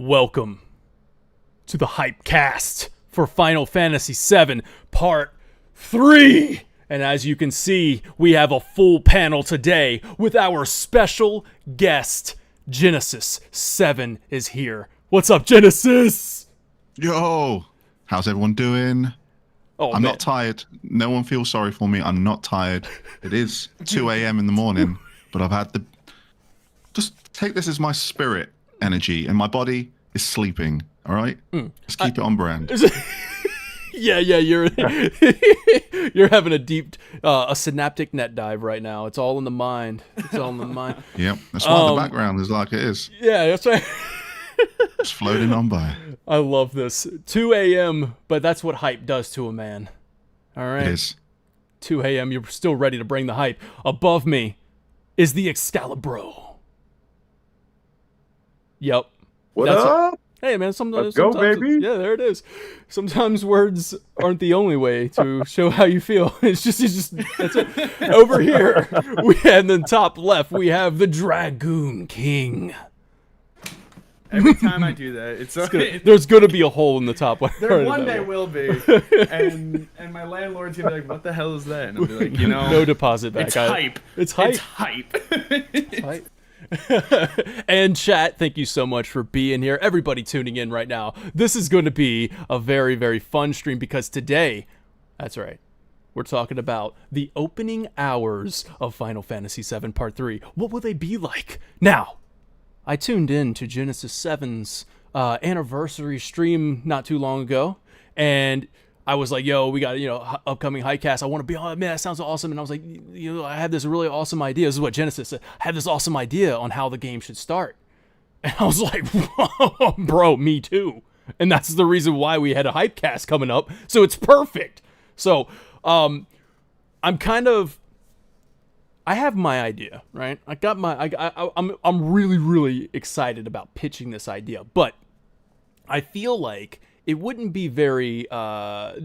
Welcome to the HYPECAST for Final Fantasy VII Part 3. And as you can see, we have a full panel today with our special guest, GenesisVII is here. What's up, Genesis? Yo, how's everyone doing? I'm not tired. No one feels sorry for me. I'm not tired. It is 2 a.m. in the morning, but I've had the... Just take this as my spirit energy, and my body is sleeping, all right? Just keep it on brand. Yeah, you're you're having a deep, a synaptic net dive right now. It's all in the mind. It's all in the mind. Yep, that's why the background is like it is. Yeah, that's right. Just floating on by. I love this. 2 a.m., but that's what hype does to a man. All right? It is. 2 a.m., you're still ready to bring the hype. Above me is the Excalibro. Yep. What up? Hey, man, Let's go, baby. Yeah, there it is. Sometimes words aren't the only way to show how you feel. It's just that's it. Over here, in the top left, we have the Dragoon King. Every time I do that, it's there's gonna be a hole in the top one. There one day will be, and my landlord's gonna be like, "What the hell is that?" And I'll be like, no deposit back. It's hype. It's hype. It's hype. It's hype. And chat, thank you so much for being here. Everybody tuning in right now. This is going to be a very, very fun stream because today, that's right, we're talking about the opening hours of Final Fantasy VII Part 3. What will they be like? Now, I tuned in to GenesisVII's anniversary stream not too long ago, and I was like, yo, we got, upcoming HYPECAST. I want to be on it. Man, that sounds awesome. And I was like, I had this really awesome idea. This is what Genesis said. I had this awesome idea on how the game should start. And I was like, whoa, bro, me too. And that's the reason why we had a HYPECAST coming up. So it's perfect. So I'm I have my idea, right? I got I'm really, really excited about pitching this idea. But I feel like it wouldn't be very, what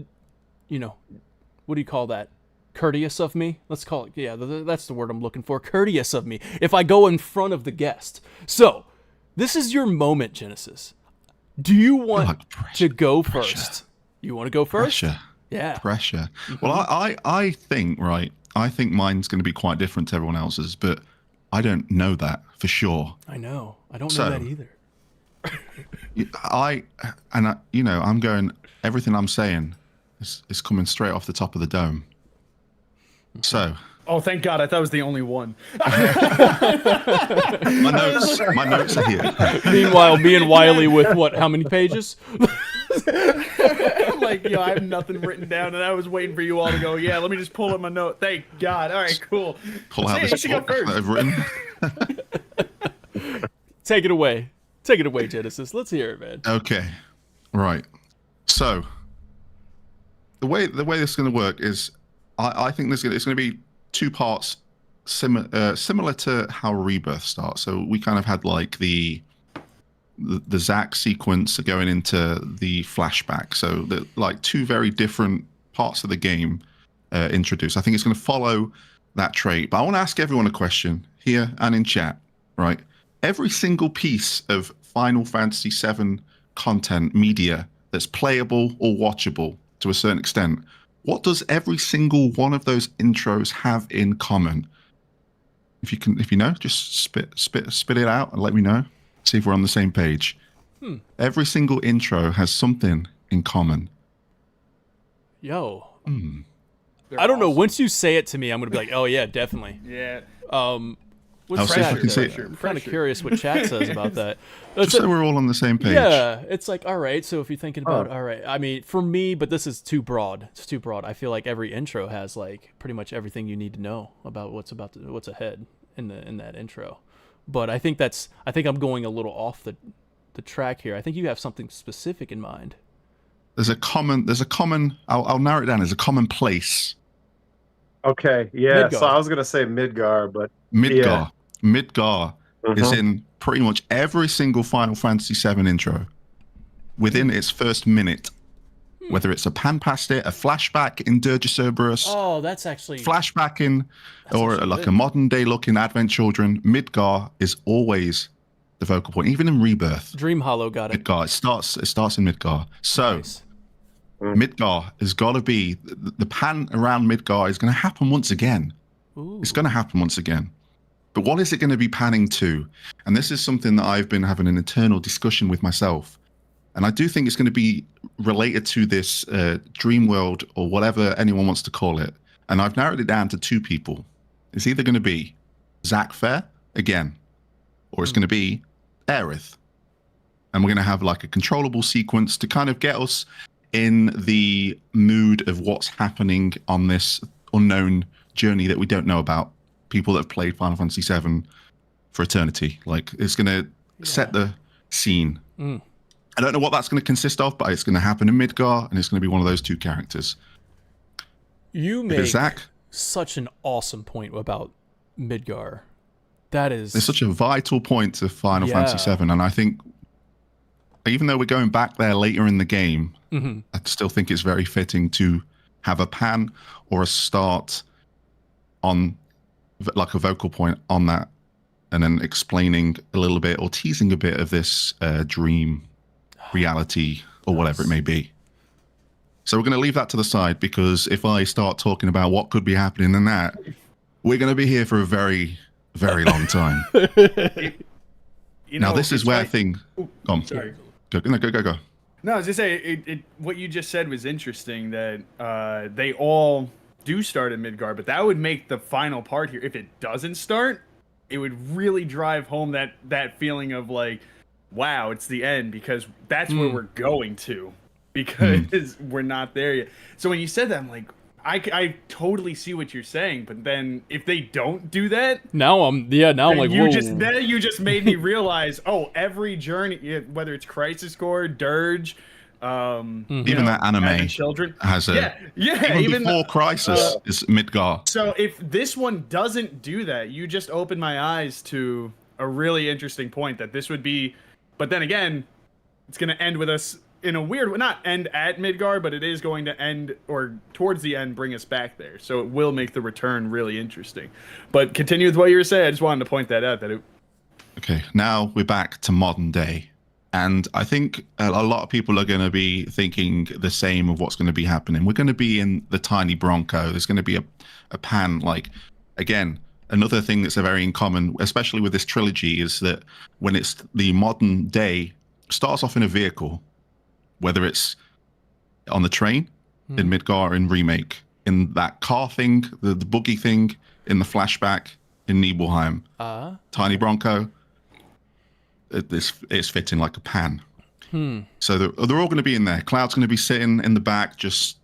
do you call that? Courteous of me? Let's call it, yeah, that's the word I'm looking for. Courteous of me. If I go in front of the guest. So, this is your moment, Genesis. Do you want to go first? You want to go first? Pressure. Yeah. Pressure. Well, I think, right, I think mine's going to be quite different to everyone else's, but I don't know that for sure. I know. I don't know that either. I'm going, everything I'm saying is coming straight off the top of the dome. So. Oh, thank God. I thought I was the only one. my notes are here. Meanwhile, me and Wiley with how many pages? I'm like, I have nothing written down, and I was waiting for you all to go, yeah, let me just pull up my note. Thank God. All right, cool. Pull out this book that I've written. Take it away. Take it away, Genesis. Let's hear it, man. Okay. Right. So, the way this is going to work is, I think it's going to be two parts similar to how Rebirth starts. So we kind of had like the Zack sequence going into the flashback. So like two very different parts of the game introduced. I think it's going to follow that trait. But I want to ask everyone a question here and in chat, right? Every single piece of Final Fantasy VII content media that's playable or watchable to a certain extent, what does every single one of those intros have in common? If you know, just spit it out and let me know. See if we're on the same page. Every single intro has something in common. Yo. I don't know. Once you say it to me, I'm gonna be like, oh yeah, definitely. Yeah. What's chat? I'm kind of curious what chat says about that. Just so we're all on the same page. Yeah, it's like, all right, so if you're thinking about, all right, I mean, for me, but this is too broad. It's too broad. I feel like every intro has like pretty much everything you need to know about what's ahead in that intro. But I think I'm going a little off the track here. I think you have something specific in mind. There's a common. I'll narrow it down. There's a common place. Okay, yeah. Midgar. So I was gonna say Midgar, but Midgar. Yeah. Midgar is in pretty much every single Final Fantasy VII intro within its first minute. Whether it's a pan past it, a flashback in Dirge Cerberus. Oh, that's actually flashback in, or like a modern day look in Advent Children. Midgar is always the focal point, even in Rebirth. Dream Hollow got it. Midgar. It starts in Midgar. So Nice. Midgar has got to be the pan around Midgar is going to happen once again. Ooh. It's going to happen once again. But what is it going to be panning to? And this is something that I've been having an internal discussion with myself. And I do think it's going to be related to this dream world or whatever anyone wants to call it. And I've narrowed it down to 2 people. It's either going to be Zack Fair again, or it's going to be Aerith. And we're going to have like a controllable sequence to kind of get us in the mood of what's happening on this unknown journey that we don't know about. People that have played Final Fantasy VII for eternity. Like, it's going to set the scene. I don't know what that's going to consist of, but it's going to happen in Midgar, and it's going to be one of those 2 characters. You make Zach, such an awesome point about Midgar. That is... It's such a vital point to Final Fantasy VII, and I think, even though we're going back there later in the game, I still think it's very fitting to have a pan or a start on, like, a vocal point on that, and then explaining a little bit or teasing a bit of this dream reality or whatever it may be. So we're going to leave that to the side, because if I start talking about what could be happening in that, we're going to be here for a very, very long time. Now, this is where thing... Sorry. Go. No, I was just saying, what you just said was interesting, that they all do start in Midgar, but that would make the final part here, if it doesn't start, it would really drive home that feeling of like, wow, it's the end, because that's where we're going to, because we're not there yet. So when you said that, I'm like, I totally see what you're saying, but then if they don't do that, now I'm like, you whoa. you just made me realize, oh, every journey, whether it's Crisis Core, Dirge, even that anime children has a even before Crisis is Midgar. So if this one doesn't do that, you just opened my eyes to a really interesting point, that this would be, but then again, it's going to end with us in a weird way, not end at Midgar, but it is going to end, or towards the end, bring us back there. So it will make the return really interesting. But continue with what you were saying. I just wanted to point that out. Okay, now we're back to modern day. And I think a lot of people are going to be thinking the same of what's going to be happening. We're going to be in the tiny Bronco. There's going to be a pan. Like, again, another thing that's a very in common, especially with this trilogy, is that when it's the modern day, starts off in a vehicle, whether it's on the train in Midgar in Remake, in that car thing, the buggy thing, in the flashback in Nibelheim, tiny Bronco. It's fitting like a pan. So they're all going to be in there. Cloud's going to be sitting in the back, just,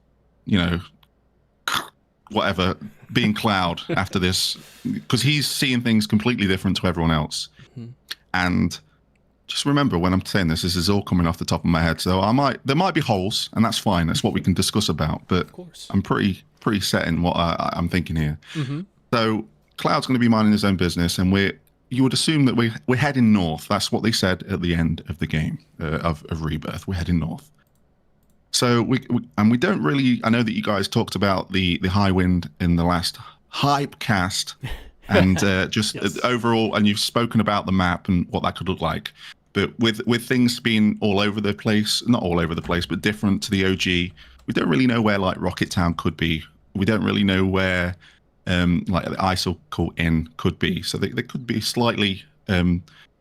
whatever, being Cloud after this, because he's seeing things completely different to everyone else. And just remember, when I'm saying this is all coming off the top of my head. So there might be holes, and that's fine. That's what we can discuss about. But I'm pretty set in what I'm thinking here. So Cloud's going to be minding his own business, and you would assume that we're heading north. That's what they said at the end of the game of Rebirth. We're heading north. So we don't really. I know that you guys talked about the high wind in the last Hypecast, and just overall, and you've spoken about the map and what that could look like. But with things being all over the place, not all over the place, but different to the OG, we don't really know where like Rocket Town could be. We don't really know where like the Icicle Inn could be. So they could be slightly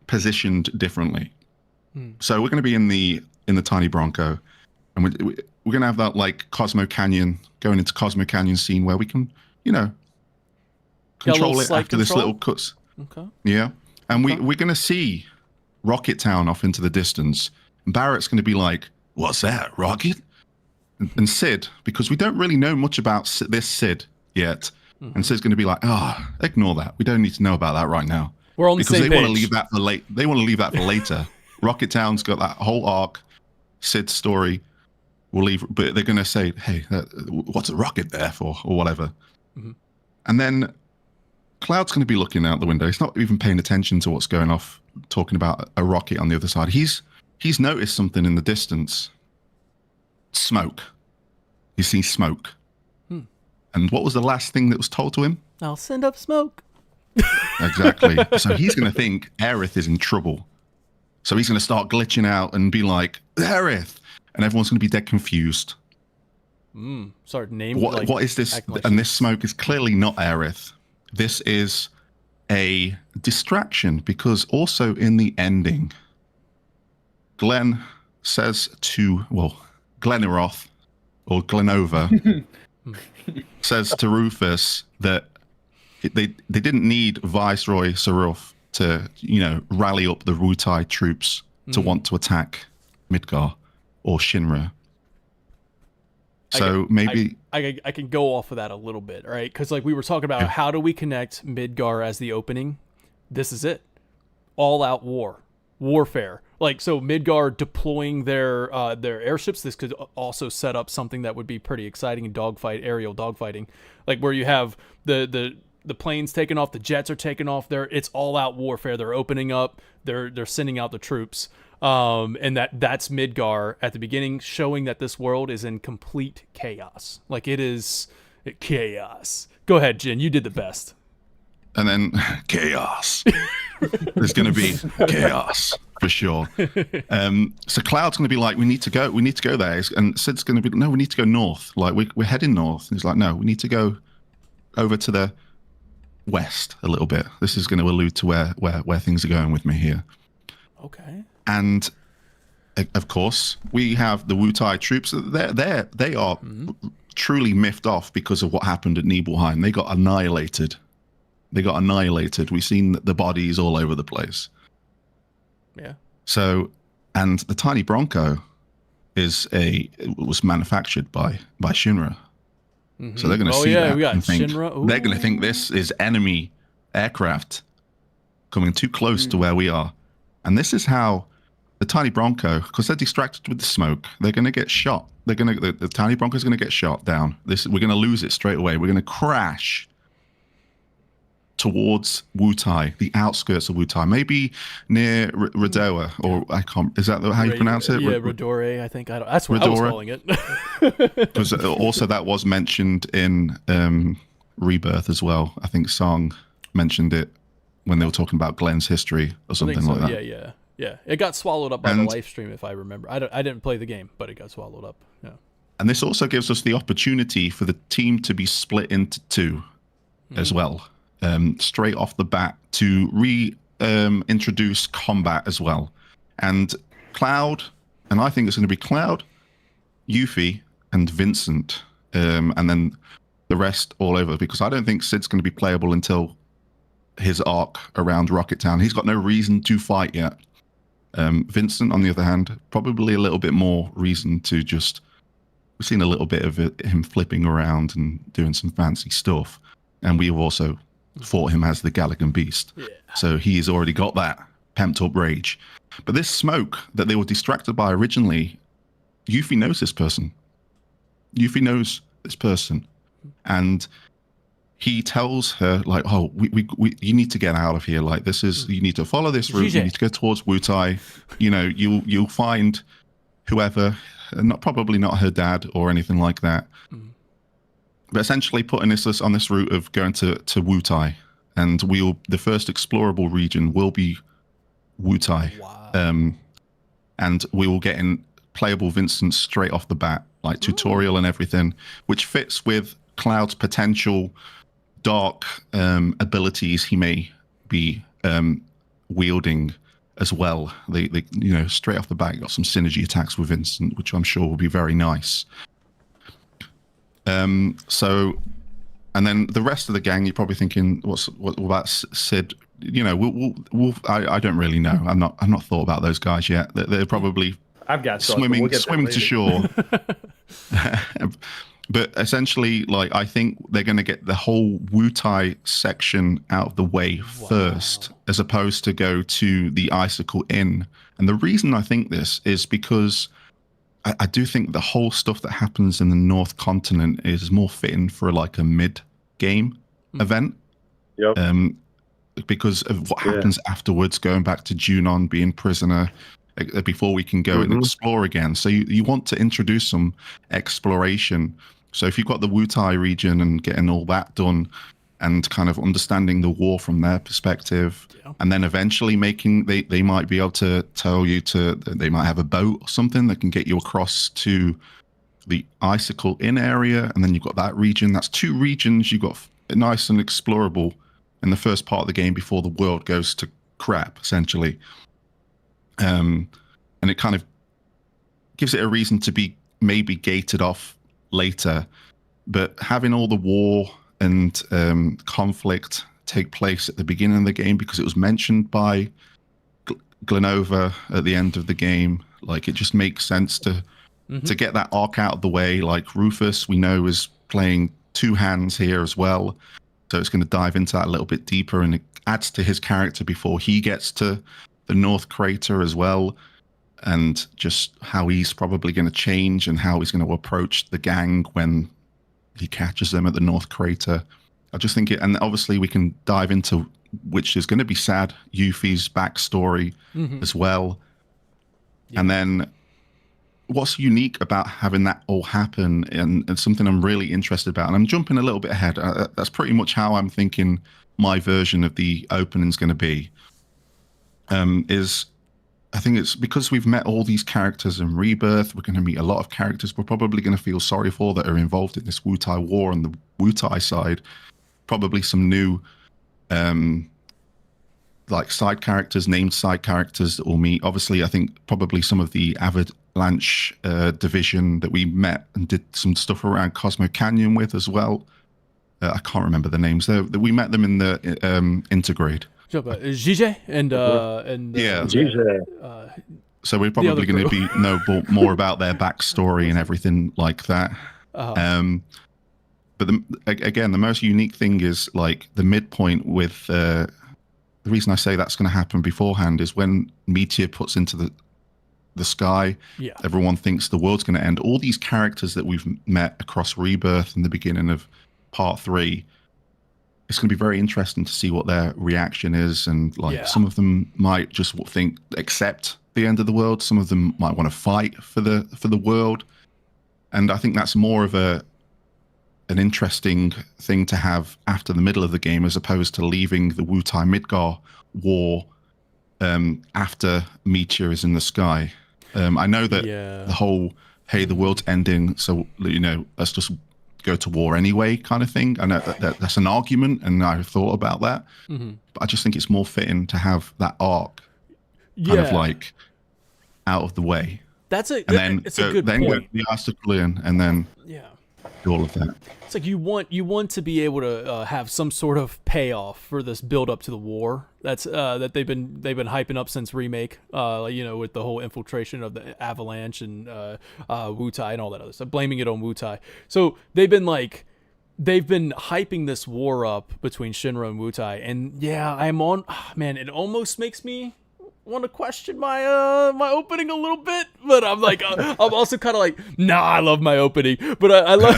positioned differently. So we're going to be in the tiny Bronco, and we're going to have that like Cosmo Canyon, going into Cosmo Canyon scene where we can, control it after this little cuts. Okay. Yeah. And we're going to see Rocket Town off into the distance. And Barrett's going to be like, what's that, Rocket? And Sid, because we don't really know much about this Sid yet. And Sid's going to be like, ignore that. We don't need to know about that right now. We're on the same page. Because they want to leave that for late. They want to leave that for later. Rocket Town's got that whole arc, Sid's story. We'll leave, but they're going to say, hey, what's a rocket there for, or whatever. And then Cloud's going to be looking out the window. He's not even paying attention to what's going off, talking about a rocket on the other side. He's noticed something in the distance. Smoke. He sees smoke. And what was the last thing that was told to him? I'll send up smoke. Exactly. So he's going to think Aerith is in trouble. So he's going to start glitching out and be like, Aerith! And everyone's going to be dead confused. Start naming What is this? And this smoke is clearly not Aerith. This is a distraction, because also in the ending, Glenn says to, Gleniroth, or Glenova, says to Rufus that they didn't need Viceroy Saruf to, rally up the Wutai troops to want to attack Midgar or Shinra. So maybe I can go off of that a little bit, right? Because like we were talking about, how do we connect Midgar as the opening? This is it, all out warfare. Like, so Midgar deploying their airships. This could also set up something that would be pretty exciting in aerial dogfighting, like where you have the planes taking off, the jets are taking off. It's all out warfare. They're opening up. They're sending out the troops. And that's Midgar at the beginning, showing that this world is in complete chaos. Like, it is chaos. Go ahead, Jin. You did the best. And then chaos. There's going to be chaos for sure. So Cloud's going to be like, we need to go there. And Sid's going to be, no, we need to go north. Like, we're heading north. And he's like, no, we need to go over to the west a little bit. This is going to allude to where things are going with me here. Okay. And of course, we have the Wutai troops. They are truly miffed off because of what happened at Nibelheim. They got annihilated. We've seen the bodies all over the place. Yeah. So, and the tiny Bronco was manufactured by Shinra. Mm-hmm. So they're going to see that and think, they're going to think this is enemy aircraft coming too close to where we are. And this is how the tiny Bronco, because they're distracted with the smoke, they're going to get shot. The tiny Bronco's going to get shot down. We're going to lose it straight away. We're going to crash towards Wutai, the outskirts of Wutai, maybe near Radoa, or I can't. Is that how you pronounce it? Yeah, Radore. I think that's what I was calling it. Because also that was mentioned in Rebirth as well. I think Song mentioned it when they were talking about Glenn's history or something like that. Yeah. It got swallowed up by the live stream, if I remember. I didn't play the game, but it got swallowed up. Yeah. And this also gives us the opportunity for the team to be split into two as well. Straight off the bat to introduce combat as well. And Cloud, and I think it's going to be Cloud, Yuffie, and Vincent, and then the rest all over, because I don't think Sid's going to be playable until his arc around Rocket Town. He's got no reason to fight yet. Vincent, on the other hand, probably a little bit more reason to just... We've seen a little bit of him flipping around and doing some fancy stuff. And we've also fought him as the Galagan Beast. Yeah. So he's already got that pent up rage. But this smoke that they were distracted by originally, Yuffie knows this person. And he tells her, like, oh, you need to get out of here. Like, you need to follow this route. You need to go towards Wutai. You'll find whoever, probably not her dad or anything like that. But essentially putting us on this route of going to Wutai, and the first explorable region will be Wutai. Wow. And we will get in playable Vincent straight off the bat, like tutorial and everything, which fits with Cloud's potential dark abilities he may be wielding as well. They straight off the bat got some synergy attacks with Vincent, which I'm sure will be very nice. So, and then the rest of the gang, you're probably thinking, what about Sid? I don't really know. I've not thought about those guys yet. They're probably I've got swimming to shore. But essentially, like, I think they're going to get the whole Wutai section out of the way first, as opposed to go to the Icicle Inn. And the reason I think this is because I do think the whole stuff that happens in the North Continent is more fitting for like a mid-game event. Yep. Because of what happens afterwards, going back to Junon being prisoner, before we can go and explore again. So you want to introduce some exploration. So if you've got the Wutai region and getting all that done, and kind of understanding the war from their perspective. Yeah. And then eventually they might be able to tell you they might have a boat or something that can get you across to the Icicle Inn area. And then you've got that region. That's 2 regions you've got nice and explorable in the first part of the game before the world goes to crap, essentially. And it kind of gives it a reason to be maybe gated off later. But having all the war and conflict take place at the beginning of the game, because it was mentioned by Glenova at the end of the game, like, it just makes sense to get that arc out of the way. Like, Rufus, we know, is playing 2 hands here as well, so it's going to dive into that a little bit deeper, and it adds to his character before he gets to the North Crater as well, and just how he's probably going to change and how he's going to approach the gang when he catches them at the North Crater. I just think and obviously we can dive into, which is going to be sad, Yuffie's backstory as well. Yeah. And then what's unique about having that all happen, and something I'm really interested about, and I'm jumping a little bit ahead, that's pretty much how I'm thinking my version of the opening is going to be, is I think it's because we've met all these characters in Rebirth, we're going to meet a lot of characters we're probably going to feel sorry for that are involved in this Wutai war on the Wutai side. Probably some new like side characters, named side characters that we'll meet. Obviously, I think probably some of the Avalanche division that we met and did some stuff around Cosmo Canyon with as well. I can't remember the names. We met them in the Intergrade. Gige and yeah. Gige. So we're probably going to know more about their backstory and everything like that. But again, the most unique thing is like the midpoint with the reason I say that's going to happen beforehand is when Meteor puts into the sky. Yeah. Everyone thinks the world's going to end. All these characters that we've met across Rebirth in the beginning of Part 3, it's going to be very interesting to see what their reaction is. And like some of them might just accept the end of the world. Some of them might want to fight for the world. And I think that's more of an interesting thing to have after the middle of the game, as opposed to leaving the Wutai Midgar war after Meteor is in the sky. I know that the whole, hey, the world's ending, so, let's just go to war anyway kind of thing. I know that's an argument, and I've thought about that. But I just think it's more fitting to have that arc kind of like out of the way. It's a good then point. Go to the Icicle Inn, and then all of that. It's like you want to be able to have some sort of payoff for this build up to the war. That's that they've been hyping up since remake. With the whole infiltration of the Avalanche and Wutai and all that other stuff, blaming it on Wutai. So they've been hyping this war up between Shinra and Wutai, and it almost makes me want to question my my opening a little bit, but I'm like I'm also kind of like, nah, I love my opening, but I love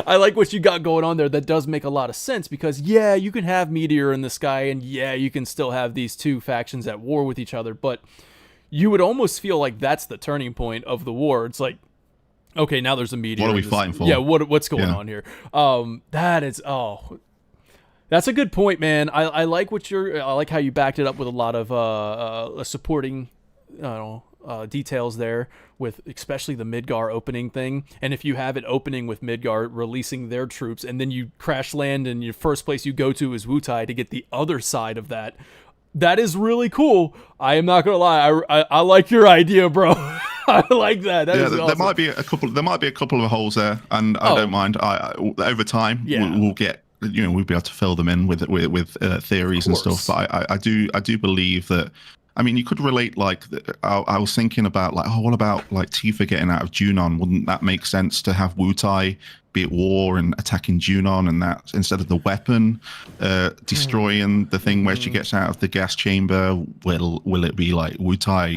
I like what you got going on there. That does make a lot of sense, because you can have Meteor in the sky, and you can still have these 2 factions at war with each other, but you would almost feel like that's the turning point of the war. It's like, okay, now there's a Meteor. What are we fighting for? Yeah, what's going on here? That's a good point, man. I like I like how you backed it up with a lot of supporting, details there, with especially the Midgar opening thing. And if you have it opening with Midgar releasing their troops, and then you crash land, and your first place you go to is Wutai to get the other side of that. That is really cool. I am not gonna lie. I like your idea, bro. I like that. That is awesome. There might be a couple of holes there, and I don't mind. Over time, we'll get. We'll be able to fill them in with theories and stuff. But I do believe that. I mean, you could relate, like, I was thinking about, like, what about, like, Tifa getting out of Junon? Wouldn't that make sense to have Wutai be at war and attacking Junon, and that instead of the weapon destroying the thing where she gets out of the gas chamber? Will it be like Wutai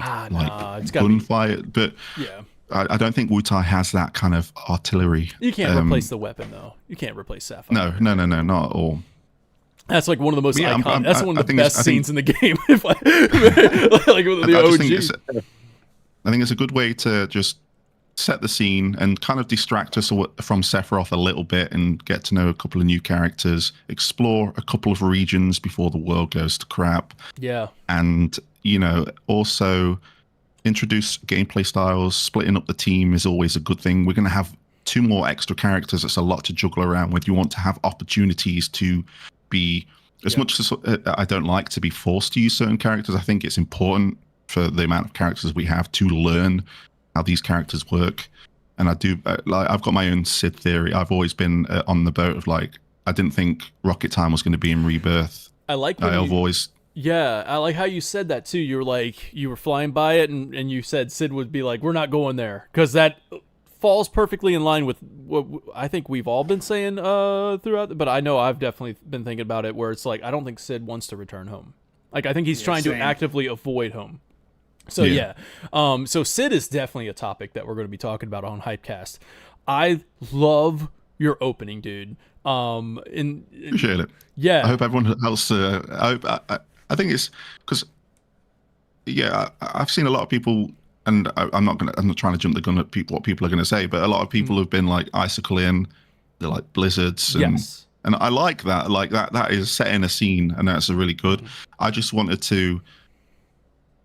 gunfight? But I don't think Wutai has that kind of artillery. You can't replace the weapon, though. You can't replace Sapphire. No, not at all. That's like one of the most iconic. That's one of the best scenes in the game. Like with the OG. I think it's a good way to just. set the scene and kind of distract us from Sephiroth a little bit and get to know a couple of new characters, explore a couple of regions before the world goes to crap. Yeah. And, you know, also introduce gameplay styles. Splitting up the team is always a good thing. We're going to have 2 more extra characters. That's a lot to juggle around with. You want to have opportunities to be, as much as I don't like to be forced to use certain characters, I think it's important for the amount of characters we have to learn how these characters work. And I do, like, I've got my own Sid theory. I've always been on the boat of, like, I didn't think Rocket Time was going to be in Rebirth. I like when I've always... Yeah, I like how you said that too. You were like, you were flying by it, and you said Sid would be like, we're not going there, because that falls perfectly in line with what I think we've all been saying throughout. But I know I've definitely been thinking about it, where it's like, I don't think Sid wants to return home. Like, I think he's trying to actively avoid home. So yeah. So Sid is definitely a topic that we're going to be talking about on Hypecast. I love your opening, dude. Appreciate it. Yeah. I hope everyone else. I think it's because, yeah, I've seen a lot of people, and I'm not trying to jump the gun at what people are going to say, but a lot of people have been like Icicle Inn, they're like blizzards, and I like that. Like that is setting a scene, and that's really good. I just wanted to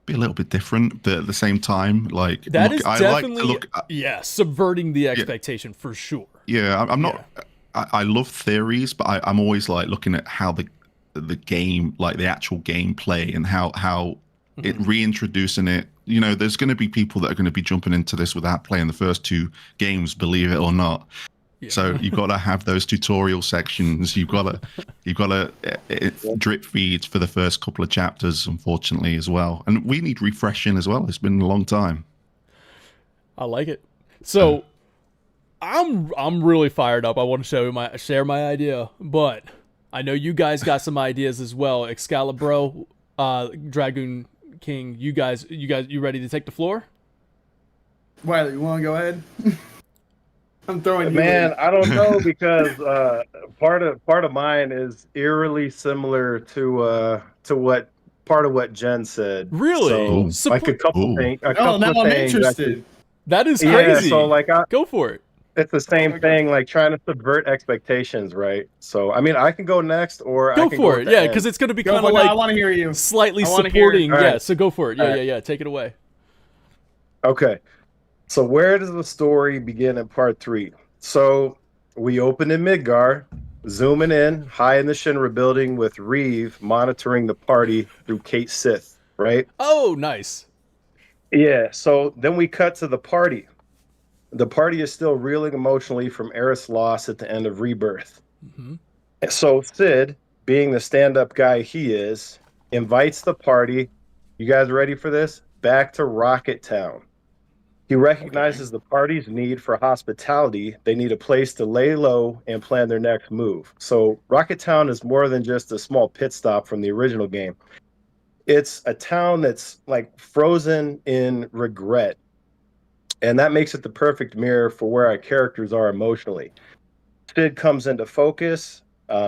be a little bit different, but at the same time, like that is definitely like to look, subverting the expectation for sure. Yeah, I'm not. I love theories, but I'm always like looking at how the game, like the actual gameplay, and how it reintroducing it. You know, there's going to be people that are going to be jumping into this without playing the first 2 games, believe it or not. Yeah. So you've got to have those tutorial sections. You've got to drip feeds for the first couple of chapters, unfortunately, as well. And we need refreshing as well. It's been a long time. I like it. So I'm really fired up. I want to share my idea, but I know you guys got some ideas as well. Excalibur, Dragoon King, you ready to take the floor? Wiley, you want to go ahead? I'm throwing you Man, in. I don't know, because part of mine is eerily similar to what Jen said. Really? So, like a couple things. Oh, now I'm interested. That is crazy. Yeah, so like go for it. It's the same thing, like trying to subvert expectations, right? So, I mean, I can go next, or go I can for go it. Yeah, because it's going to be kind of like, I want to hear you. Slightly supporting. Right. Yeah, so go for it. Yeah. Take it away. Okay. So where does the story begin in part 3? So we open in Midgar, zooming in, high in the Shinra building with Reeve monitoring the party through Kate Sith, right? Oh, nice. Yeah, so then we cut to the party. The party is still reeling emotionally from Aerith's loss at the end of Rebirth. So Sid, being the stand-up guy he is, invites the party, you guys ready for this? Back to Rocket Town. He recognizes the party's need for hospitality. They need a place to lay low and plan their next move. So Rocket Town is more than just a small pit stop from the original game. It's a town that's like frozen in regret. And that makes it the perfect mirror for where our characters are emotionally. Sid comes into focus.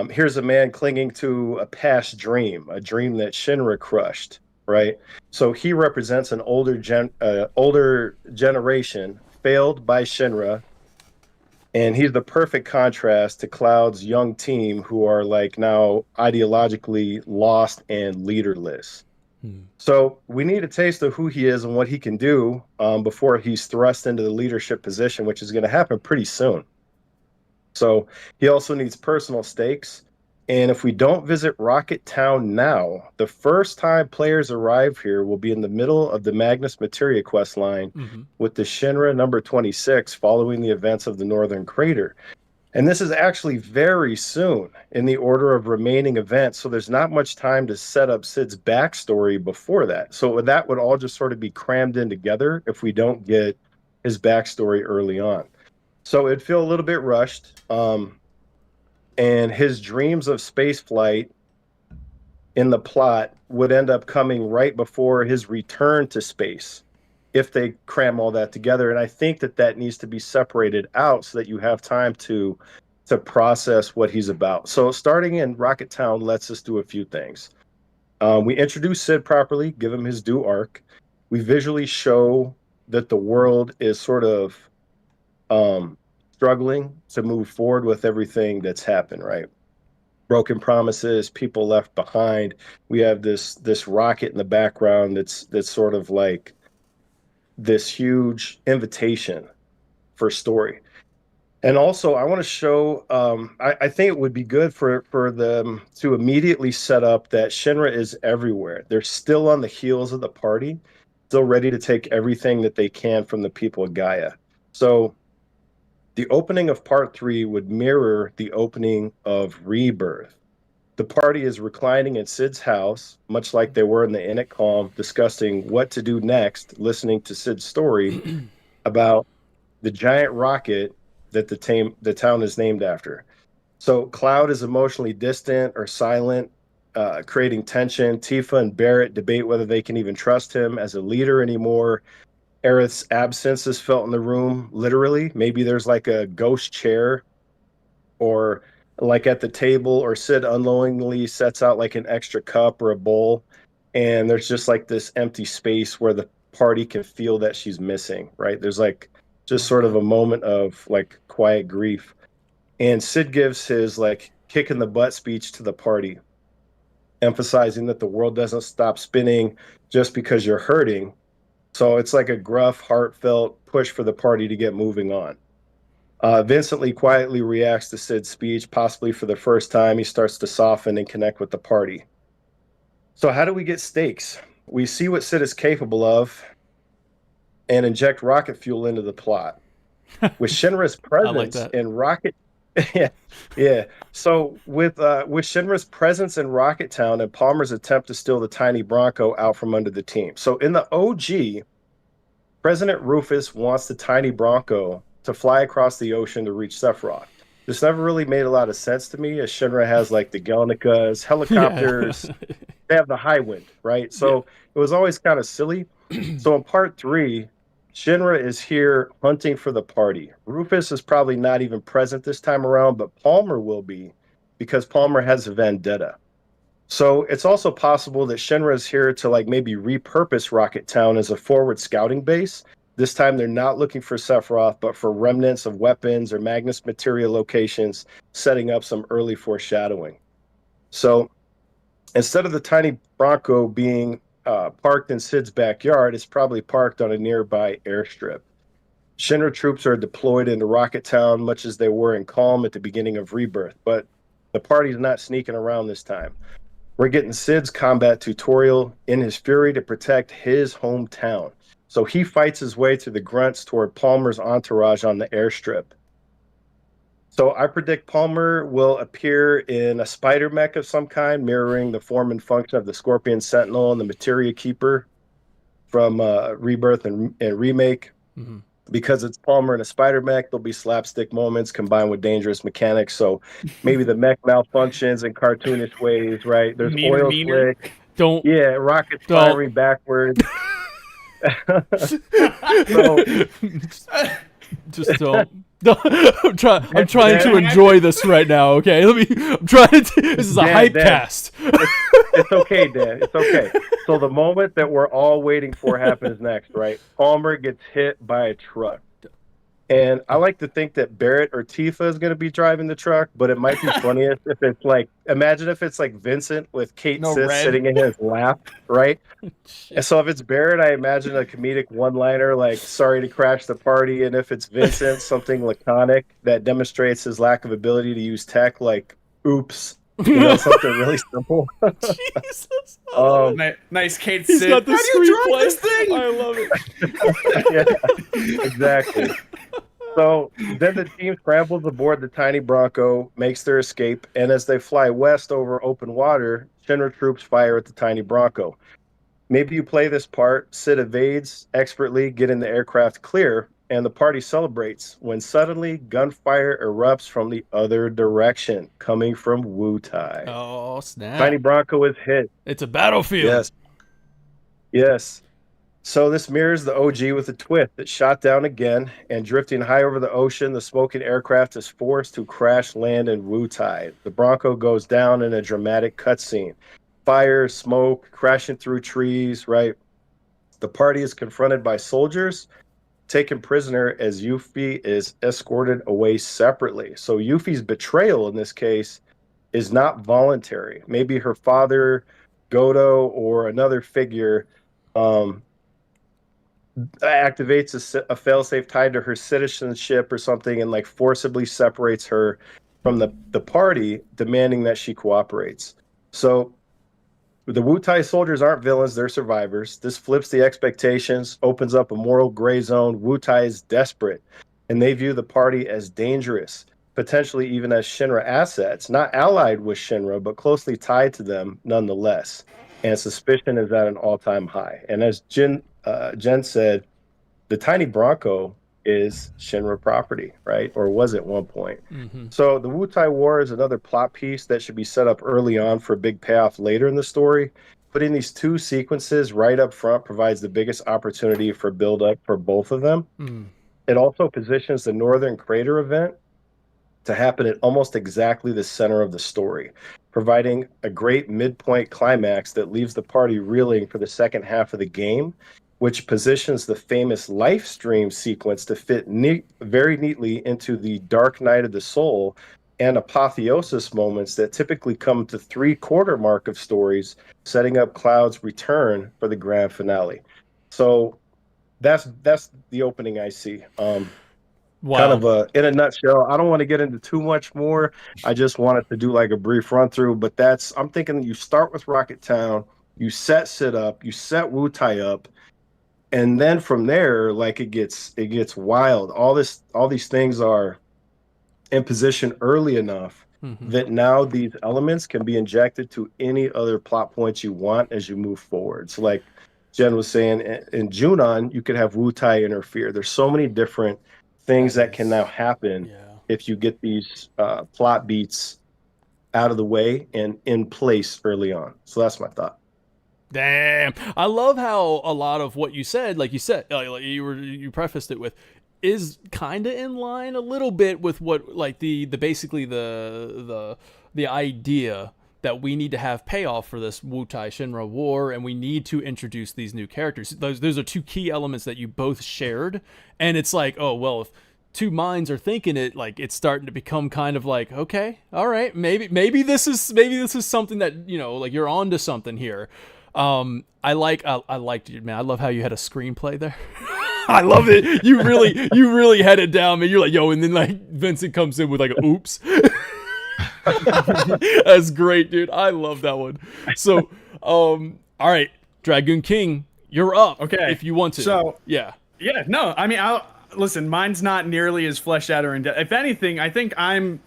Here's a man clinging to a past dream, a dream that Shinra crushed. Right, so he represents an older generation failed by Shinra, and he's the perfect contrast to Cloud's young team, who are like now ideologically lost and leaderless. So we need a taste of who he is and what he can do before he's thrust into the leadership position, which is going to happen pretty soon. So he also needs personal stakes. And if we don't visit Rocket Town now, the first time players arrive here will be in the middle of the Magnus Materia quest line with the Shinra number 26 following the events of the Northern Crater. And this is actually very soon in the order of remaining events, so there's not much time to set up Sid's backstory before that. So that would all just sort of be crammed in together if we don't get his backstory early on. So it'd feel a little bit rushed. And his dreams of spaceflight in the plot would end up coming right before his return to space if they cram all that together. And I think that needs to be separated out so that you have time to process what he's about. So starting in Rocket Town lets us do a few things. We introduce Sid properly, give him his due arc. We visually show that the world is sort of struggling to move forward with everything that's happened, right? Broken promises, people left behind. We have this rocket in the background that's sort of like this huge invitation for story. And also, I want to show. I think it would be good for them to immediately set up that Shinra is everywhere. They're still on the heels of the party, still ready to take everything that they can from the people of Gaia. So, the opening of Part 3 would mirror the opening of Rebirth. The party is reclining in Sid's house, much like they were in the Inn at Calm, discussing what to do next, listening to Sid's story about the giant rocket that the town is named after. So Cloud is emotionally distant or silent, creating tension. Tifa and Barrett debate whether they can even trust him as a leader anymore. Aerith's absence is felt in the room, literally. Maybe there's like a ghost chair, or like at the table, or Sid unknowingly sets out like an extra cup or a bowl, and there's just like this empty space where the party can feel that she's missing, right? There's like just sort of a moment of like quiet grief. And Sid gives his like kick in the butt speech to the party, emphasizing that the world doesn't stop spinning just because you're hurting. So it's like a gruff, heartfelt push for the party to get moving on. Vincent Lee quietly reacts to Sid's speech, possibly for the first time. He starts to soften and connect with the party. So how do we get stakes? We see what Sid is capable of and inject rocket fuel into the plot. With Shinra's presence in Rocket, yeah. So with Shinra's presence in Rocket Town and Palmer's attempt to steal the tiny Bronco out from under the team. So in the OG, President Rufus wants the tiny Bronco to fly across the ocean to reach Sephiroth. This never really made a lot of sense to me, as Shinra has like the Galnicas, helicopters, they have the high wind, right? So it was always kind of silly. So in Part 3, Shinra is here hunting for the party. Rufus is probably not even present this time around, but Palmer will be, because Palmer has a vendetta. So it's also possible that Shinra is here to like maybe repurpose Rocket Town as a forward scouting base. This time they're not looking for Sephiroth, but for remnants of weapons or Magnus material locations, setting up some early foreshadowing. So instead of the tiny Bronco being parked in Sid's backyard, it's probably parked on a nearby airstrip. Shinra troops are deployed into Rocket Town, much as they were in Calm at the beginning of Rebirth, but the party's not sneaking around this time. We're getting Sid's combat tutorial in his fury to protect his hometown. So he fights his way through the grunts toward Palmer's entourage on the airstrip. So I predict Palmer will appear in a spider mech of some kind, mirroring the form and function of the Scorpion Sentinel and the Materia Keeper from Rebirth and Remake. Mm-hmm. Because it's Palmer in a spider mech, there'll be slapstick moments combined with dangerous mechanics. So maybe the mech malfunctions in cartoonish ways, right? There's oil slick. Rockets firing backwards. Just don't. I'm trying to enjoy this right now. Okay, I'm trying to. This is a hypecast. It's okay, Dan. It's okay. So the moment that we're all waiting for happens next, right? Palmer gets hit by a truck. And I like to think that Barrett or Tifa is going to be driving the truck, but it might be funniest if it's like, imagine if it's like Vincent with Kate sitting in his lap, right? And so if it's Barrett, I imagine a comedic one-liner like, sorry to crash the party. And if it's Vincent, something laconic that demonstrates his lack of ability to use tech, like, oops. Something really simple. Jesus. Nice Kate He's sit. got the screenplay. I love it. Yeah, exactly. So then the team scrambles aboard the tiny Bronco, makes their escape, and as they fly west over open water, Shinra troops fire at the tiny Bronco. Maybe you play this part, Sid evades expertly, getting the aircraft clear, and the party celebrates when suddenly gunfire erupts from the other direction, coming from Wutai. Oh, snap. Tiny Bronco is hit. It's a battlefield. Yes. So this mirrors the OG with a twist. It's shot down again, and drifting high over the ocean, the smoking aircraft is forced to crash land in Wutai. The Bronco goes down in a dramatic cutscene. Fire, smoke, crashing through trees, right? The party is confronted by soldiers, taken prisoner as Yuffie is escorted away separately. So Yuffie's betrayal in this case is not voluntary. Maybe her father, Godo, or another figure activates a failsafe tied to her citizenship or something and like forcibly separates her from the party, demanding that she cooperates. So the Wutai soldiers aren't villains, they're survivors. This flips the expectations, opens up a moral gray zone. Wutai is desperate, and they view the party as dangerous, potentially even as Shinra assets, not allied with Shinra, but closely tied to them nonetheless. And suspicion is at an all-time high. And as Jen said, the tiny Bronco is Shinra property, right? Or was at one point. Mm-hmm. So the Wutai War is another plot piece that should be set up early on for a big payoff later in the story. Putting these two sequences right up front provides the biggest opportunity for build-up for both of them. Mm. It also positions the Northern Crater event to happen at almost exactly the center of the story, providing a great midpoint climax that leaves the party reeling for the second half of the game, which positions the famous life stream sequence to fit very neatly into the Dark Night of the Soul and apotheosis moments that typically come to 3/4 mark of stories, setting up Cloud's return for the grand finale. So that's the opening I see. Wow. Kind of in a nutshell. I don't want to get into too much more. I just wanted to do like a brief run through, but I'm thinking you start with Rocket Town, you set Sid up, you set Wutai up, and then from there, like it gets wild. All these things are in position early enough that now these elements can be injected to any other plot points you want as you move forward. So like Jen was saying, in Junon, you could have Wutai interfere. There's so many different things that can now happen if you get these plot beats out of the way and in place early on. So that's my thought. Damn, I love how a lot of what you said, like you prefaced it with, is kind of in line a little bit with what like the basically the idea that we need to have payoff for this Wutai Shinra war, and we need to introduce these new characters. Those are two key elements that you both shared, and it's like, oh well, if two minds are thinking it, like it's starting to become kind of like, okay, all right, maybe this is something that, you know, like you're onto something here. I liked it, man. I love how you had a screenplay there. I love it. You really had it down, man. You're like, yo, and then like Vincent comes in with like, oops. That's great, dude. I love that one. So, all right, Dragoon King, you're up. Okay, if you want to. So yeah. No, I mean, listen. Mine's not nearly as fleshed out or in depth. If anything, I think I'm.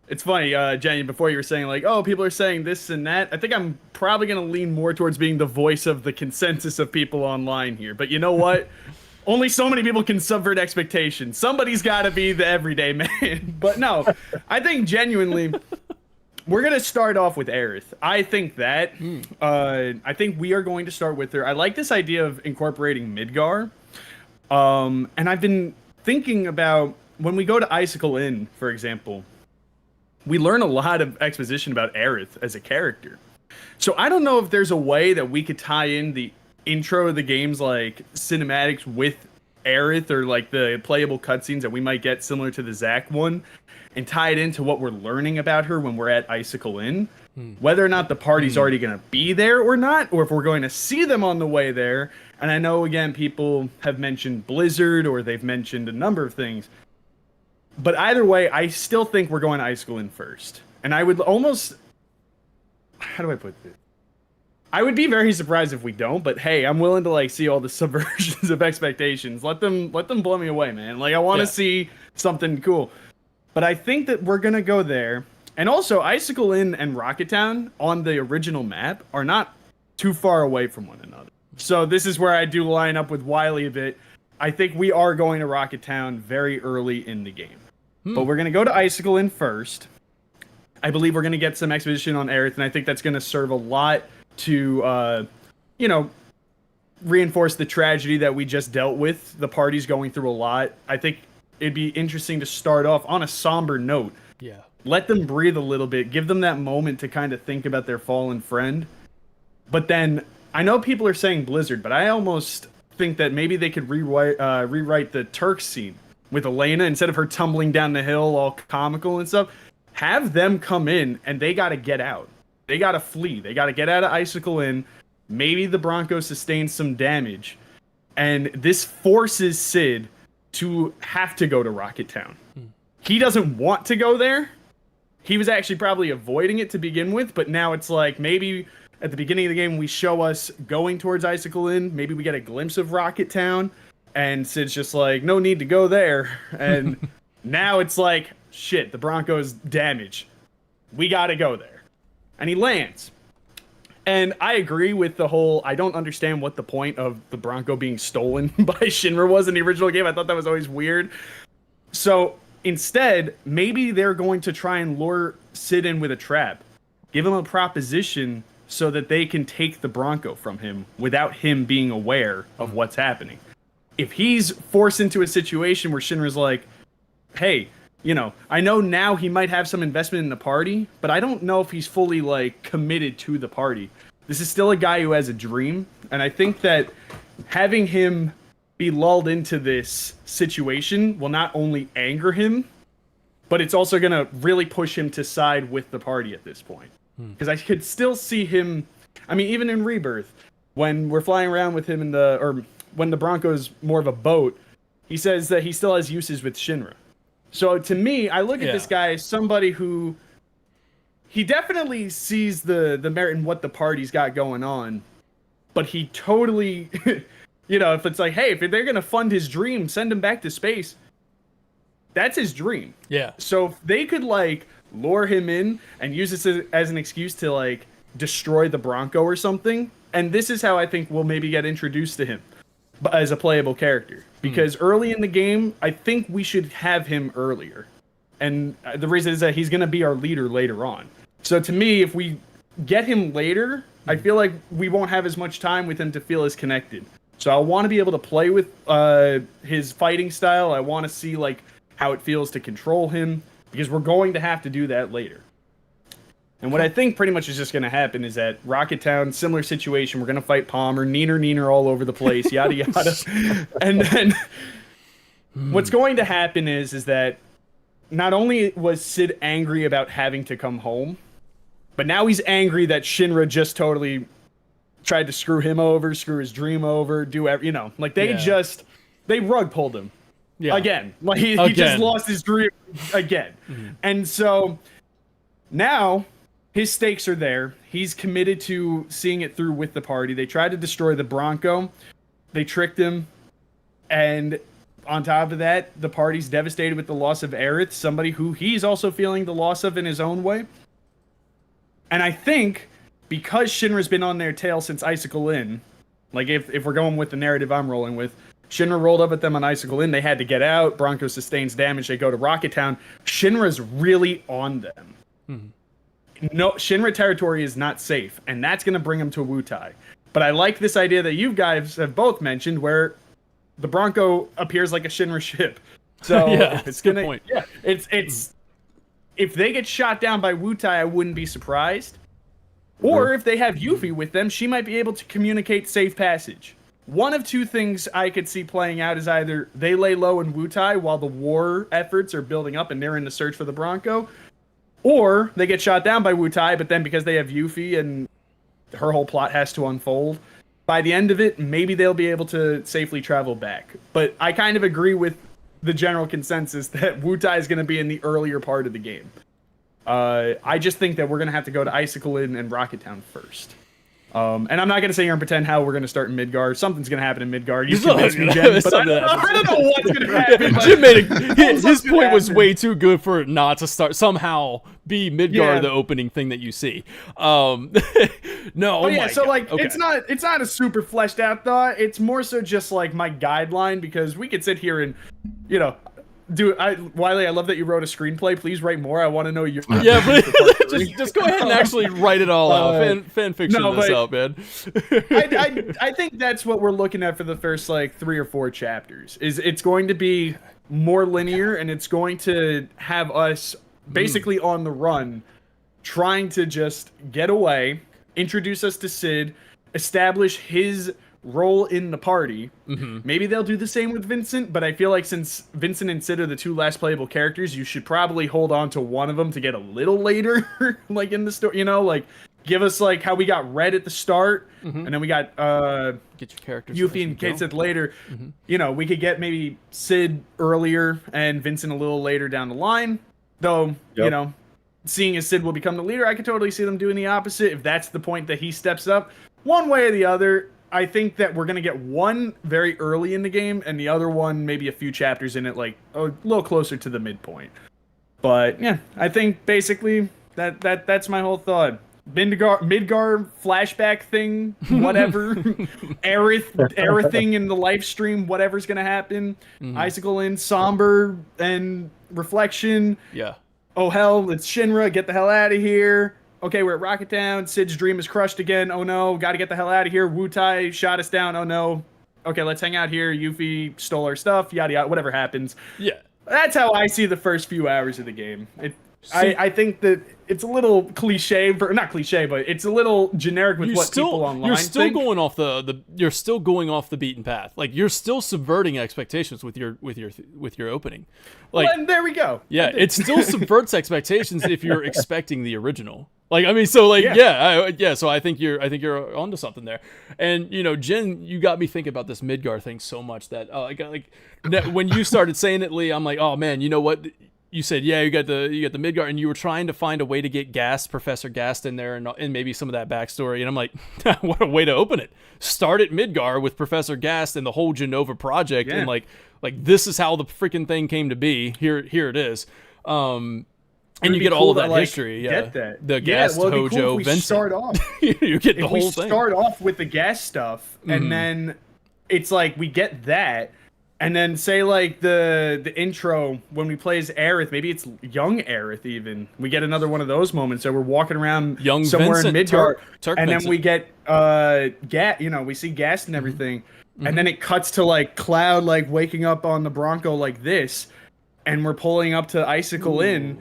It's funny, Jenny, before you were saying like, oh, people are saying this and that. I think I'm probably gonna lean more towards being the voice of the consensus of people online here. But you know what? Only so many people can subvert expectations. Somebody's got to be the everyday man. But no, I think genuinely, we're going to start off with Aerith. I think that. I think we are going to start with her. I like this idea of incorporating Midgar. And I've been thinking about when we go to Icicle Inn, for example, we learn a lot of exposition about Aerith as a character. So I don't know if there's a way that we could tie in the intro of the game's like cinematics with Aerith, or like the playable cutscenes that we might get similar to the Zack one, and tie it into what we're learning about her when we're at Icicle Inn. Whether or not the party's already going to be there or not, or if we're going to see them on the way there. And I know, again, people have mentioned Blizzard, or they've mentioned a number of things. But either way, I still think we're going to Icicle Inn first. And I would almost... How do I put this? I would be very surprised if we don't, but hey, I'm willing to like see all the subversions of expectations. Let them blow me away, man. Like I want to see something cool. But I think that we're going to go there. And also, Icicle Inn and Rocket Town on the original map are not too far away from one another. So this is where I do line up with Wiley a bit. I think we are going to Rocket Town very early in the game. But we're going to go to Icicle Inn first. I believe we're going to get some exposition on Aerith, and I think that's going to serve a lot to, reinforce the tragedy that we just dealt with. The party's going through a lot. I think it'd be interesting to start off on a somber note. Yeah. Let them breathe a little bit. Give them that moment to kind of think about their fallen friend. But then, I know people are saying Blizzard, but I almost think that maybe they could rewrite the Turk scene with Elena instead of her tumbling down the hill all comical and stuff. Have them come in and they got to get out. They got to flee. They got to get out of Icicle Inn. Maybe the Broncos sustain some damage. And this forces Sid to have to go to Rocket Town. He doesn't want to go there. He was actually probably avoiding it to begin with, but now it's like maybe at the beginning of the game we show us going towards Icicle Inn. Maybe we get a glimpse of Rocket Town, and Sid's just like, no need to go there. And now it's like, shit, the Broncos damage. We gotta go there. And he lands. And I agree with the whole, I don't understand what the point of the Bronco being stolen by Shinra was in the original game. I thought that was always weird. So instead, maybe they're going to try and lure Sid in with a trap. Give him a proposition so that they can take the Bronco from him without him being aware of what's happening. If he's forced into a situation where Shinra's like, hey, you know, I know now he might have some investment in the party, but I don't know if he's fully, like, committed to the party. This is still a guy who has a dream, and I think that having him be lulled into this situation will not only anger him, but it's also going to really push him to side with the party at this point. Because I could still see him, I mean, even in Rebirth, when we're flying around with him or when the Bronco's more of a boat, he says that he still has uses with Shinra. So to me, I look at this guy as somebody who, he definitely sees the merit in what the party's got going on, but he totally, you know, if it's like, hey, if they're going to fund his dream, send him back to space, that's his dream. Yeah. So if they could, like, lure him in and use this as an excuse to, like, destroy the Bronco or something, and this is how I think we'll maybe get introduced to him as a playable character. Because early in the game, I think we should have him earlier. And the reason is that he's going to be our leader later on. So to me, if we get him later, I feel like we won't have as much time with him to feel as connected. So I want to be able to play with his fighting style. I want to see, like, how it feels to control him, because we're going to have to do that later. And what I think pretty much is just going to happen is that Rocket Town, similar situation, we're going to fight Palmer, neener all over the place, yada yada. And then what's going to happen is that not only was Sid angry about having to come home, but now he's angry that Shinra just totally tried to screw him over, screw his dream over, you know, like they rug pulled him. Yeah. Again. Like he just lost his dream again. And so now his stakes are there. He's committed to seeing it through with the party. They tried to destroy the Bronco. They tricked him. And on top of that, the party's devastated with the loss of Aerith, somebody who he's also feeling the loss of in his own way. And I think because Shinra's been on their tail since Icicle Inn, like if we're going with the narrative I'm rolling with, Shinra rolled up at them on Icicle Inn. They had to get out. Bronco sustains damage. They go to Rocket Town. Shinra's really on them. No, Shinra territory is not safe, and that's going to bring them to Wutai. But I like this idea that you guys have both mentioned, where the Bronco appears like a Shinra ship. So yeah, it's a good point. Yeah, it's if they get shot down by Wutai, I wouldn't be surprised. Or if they have Yuffie with them, she might be able to communicate safe passage. One of two things I could see playing out is either they lay low in Wutai while the war efforts are building up and they're in the search for the Bronco, or they get shot down by Wutai, but then because they have Yuffie and her whole plot has to unfold, by the end of it, maybe they'll be able to safely travel back. But I kind of agree with the general consensus that Wutai is going to be in the earlier part of the game. I just think that we're going to have to go to Icicle Inn and Rocket Town first. And I'm not going to sit here and pretend how we're going to start in Midgard. Something's going to happen in Midgard. You convinced me, Jen, but I don't know what's going to happen. Jim made his point was way too good for it not to start somehow be Midgard the opening thing that you see. No, so like it's not a super fleshed out thought. It's more so just like my guideline, because we could sit here and, you know, Wiley, I love that you wrote a screenplay. Please write more. I want to know your just go ahead and actually write it all out. Fan fiction this out, man. I think that's what we're looking at for the first like 3 or 4 chapters. Is it's going to be more linear, and it's going to have us basically on the run, trying to just get away, introduce us to Sid, establish his roll in the party. Mm-hmm. Maybe they'll do the same with Vincent, but I feel like since Vincent and Sid are the two last playable characters, you should probably hold on to one of them to get a little later, like in the story, you know, like give us like how we got Red at the start, and then we got get your characters Yuffie and Kate Sith later. You know, we could get maybe Sid earlier and Vincent a little later down the line. Though, you know, seeing as Sid will become the leader, I could totally see them doing the opposite if that's the point that he steps up. One way or the other, I think that we're going to get one very early in the game and the other one maybe a few chapters in it, like a little closer to the midpoint. But yeah, I think basically that's my whole thought. Midgar flashback thing, whatever. Aerith thing in the live stream, whatever's going to happen. Icicle Inn, Somber, and Reflection. Yeah. Oh hell, it's Shinra, get the hell out of here. Okay, we're at Rocket Town. Sid's dream is crushed again. Oh no, gotta get the hell out of here. Wutai shot us down. Oh no. Okay, let's hang out here. Yuffie stole our stuff. Yada yada. Whatever happens. Yeah. That's how I see the first few hours of the game. I think that it's a little cliche, not cliche, but it's a little generic with what people online You're still think. going off you're still going off the beaten path. Like you're still subverting expectations with your opening. Like Well, and there we go. yeah, it still subverts expectations if you're expecting the original. Like I mean, so like yeah. So I think you're onto something there. And you know, Jen, you got me thinking about this Midgar thing so much that when you started saying it, Lee, I'm like, oh man, you know what? You said, yeah, you got the Midgar, and you were trying to find a way to get Professor Gast in there, and maybe some of that backstory. And I'm like, what a way to open it! Start at Midgar with Professor Gast and the whole Genova project, and like this is how the freaking thing came to be. Here it is. And you get all of that history. Yeah, get that. The Gast, Hojo, cool if we Vincent. start off. You get the whole If thing. we start off with the Gast stuff, and then it's like we get that. And then say like the intro when we play as Aerith, maybe it's young Aerith even. We get another one of those moments. So we're walking around Young somewhere Vincent, in Midgar, Turk and Vincent. then we get we see Gast and everything, and then it cuts to like Cloud like waking up on the Bronco like this, and we're pulling up to Icicle Inn,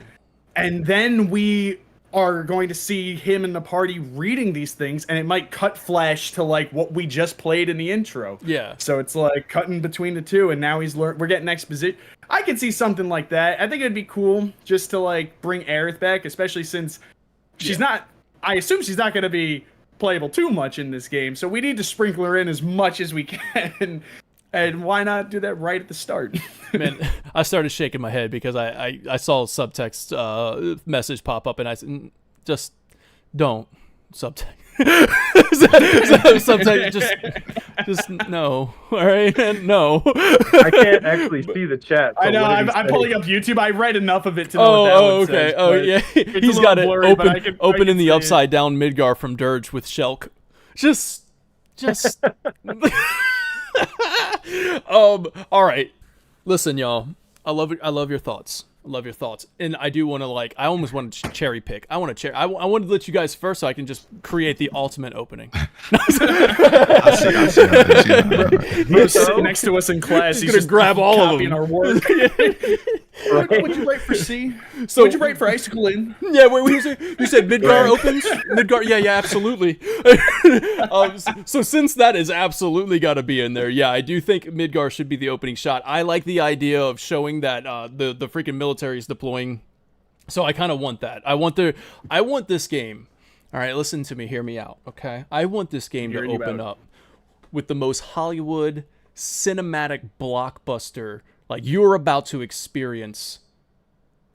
and then we are going to see him and the party reading these things, and it might cut flash to like what we just played in the intro. Yeah. So it's like cutting between the two, and now we're getting exposition. I could see something like that. I think it'd be cool just to like bring Aerith back, especially since she's not. I assume she's not going to be playable too much in this game, so we need to sprinkle her in as much as we can. And why not do that right at the start? Man, I started shaking my head because I saw a subtext message pop up, and I said, just don't subtext. Subtext, just no. All right, no. I can't actually see the chat. So I know. what did he I'm say? pulling up YouTube. I read enough of it to know what that one okay. says, Oh, but yeah. it's He's a got it little blurry, but I can open in the see it. upside down Midgar from Dirge with Shelk. Just. All right. Listen, y'all. I love your thoughts. I love your thoughts, and I do want to I almost want to cherry pick. I wanted to let you guys first, so I can just create the ultimate opening. I see that. He's sitting next to us in class. He's gonna just grab all of copying them. our work. What'd you write for C? So- What'd you write for Icicle Inn? Yeah, wait, you said Midgar opens? Midgar, yeah, absolutely. So since that is absolutely got to be in there, yeah, I do think Midgar should be the opening shot. I like the idea of showing that the freaking military is deploying. So I kind of want that. I want this game. All right, listen to me, hear me out, okay? I want this game to Hearing you open out. up with the most Hollywood cinematic blockbuster like you're about to experience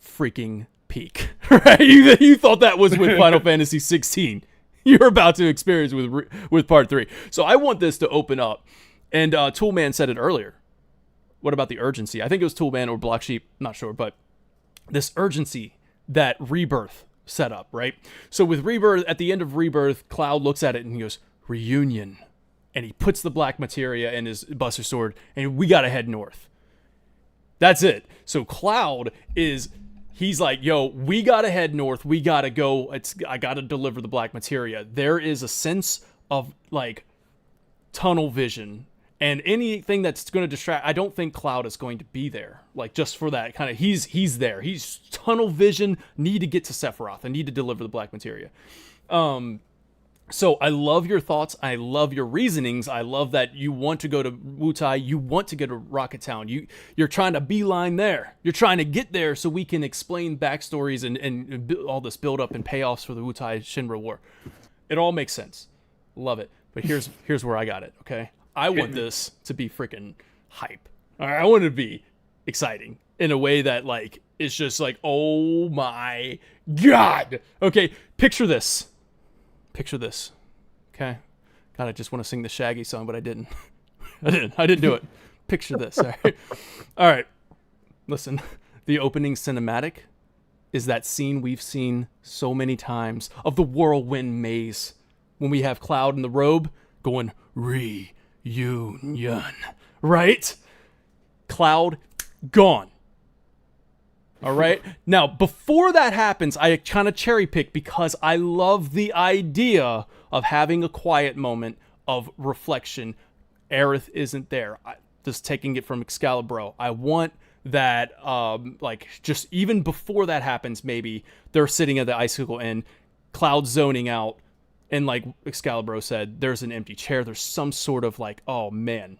freaking peak, right? You thought that was with Final Fantasy 16. You're about to experience with Part 3. So I want this to open up. And Toolman said it earlier. What about the urgency? I think it was Toolman or Block Sheep, not sure, but this urgency that Rebirth set up, right? So with Rebirth, at the end of Rebirth, Cloud looks at it and he goes, reunion. And he puts the black materia in his Buster Sword, and we gotta head north. That's it. So Cloud he's like, yo, we gotta head north. We gotta go. I gotta deliver the black materia. There is a sense of like tunnel vision, and anything that's going to distract. I don't think Cloud is going to be there. Like just for that kind of, he's there. He's tunnel vision. Need to get to Sephiroth. I need to deliver the black materia. So I love your thoughts. I love your reasonings. I love that you want to go to Wutai. You want to go to Rocket Town. You're trying to beeline there. You're trying to get there so we can explain backstories and all this build up and payoffs for the Wutai Shinra War. It all makes sense. Love it. But here's where I got it. Okay, I want this to be freaking hype. All right, I want it to be exciting in a way that like it's just like, oh my god. Okay, picture this. Picture this. Okay. God, I just want to sing the Shaggy song, but I didn't. I didn't do it. Picture this. All right. All right. Listen, the opening cinematic is that scene we've seen so many times of the Whirlwind maze when we have Cloud in the robe going reunion, right? Cloud gone. All right. Now, before that happens, I kind of cherry pick because I love the idea of having a quiet moment of reflection. Aerith isn't there. Just taking it from Excalibur. I want that, like, just even before that happens, maybe they're sitting at the Icicle Inn, Cloud zoning out, and like Excalibur said, there's an empty chair. There's some sort of like, oh man,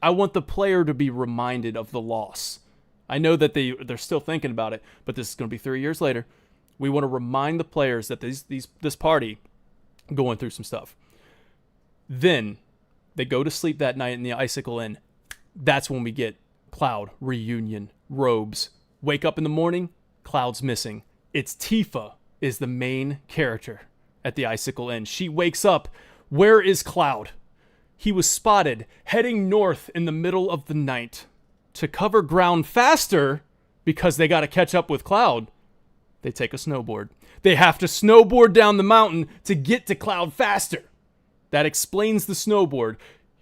I want the player to be reminded of the loss. I know that they're still thinking about it, but this is going to be 3 years later. We want to remind the players that this party going through some stuff. Then they go to sleep that night in the Icicle Inn. That's when we get Cloud reunion robes. Wake up in the morning, Cloud's missing. It's Tifa is the main character at the Icicle Inn. She wakes up. Where is Cloud? He was spotted heading north in the middle of the night. To cover ground faster, because they got to catch up with Cloud, they take a snowboard. They have to snowboard down the mountain to get to Cloud faster. That explains the snowboard.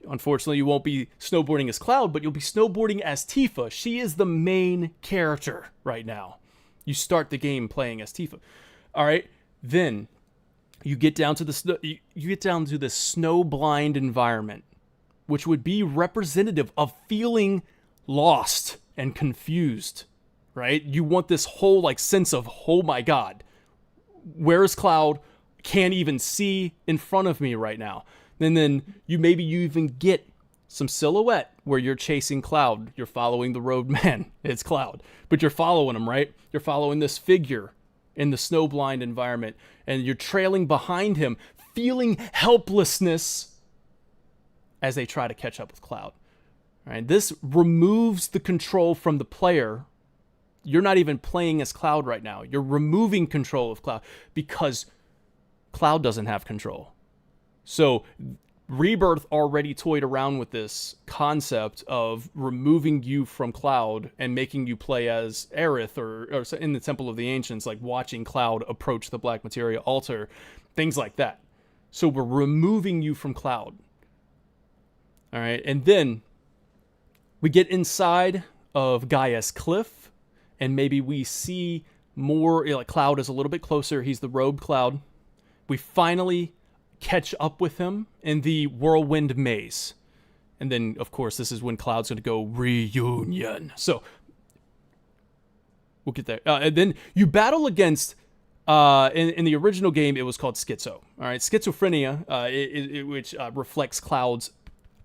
Unfortunately, you won't be snowboarding as Cloud, but you'll be snowboarding as Tifa. She is the main character right now. You start the game playing as Tifa. All right, then you get down to the snow-blind environment, which would be representative of feeling lost and confused, right? You want this whole like sense of, oh my god, where's Cloud? Can't even see in front of me right now. And then you even get some silhouette where you're chasing Cloud. You're following the roadman. It's Cloud, but you're following him, right? You're following this figure in the snowblind environment, and you're trailing behind him, feeling helplessness as they try to catch up with Cloud. Right, this removes the control from the player. You're not even playing as Cloud right now. You're removing control of Cloud because Cloud doesn't have control. So Rebirth already toyed around with this concept of removing you from Cloud and making you play as Aerith or in the Temple of the Ancients, like watching Cloud approach the Black Materia altar, things like that. So we're removing you from Cloud. All right, and then we get inside of Gaia's Cliff, and maybe we see more, like Cloud is a little bit closer. He's the robed Cloud. We finally catch up with him in the Whirlwind Maze. And then, of course, this is when Cloud's going to go reunion. So, we'll get there. And then you battle against, in the original game, it was called Schizo. All right, schizophrenia, which reflects Cloud's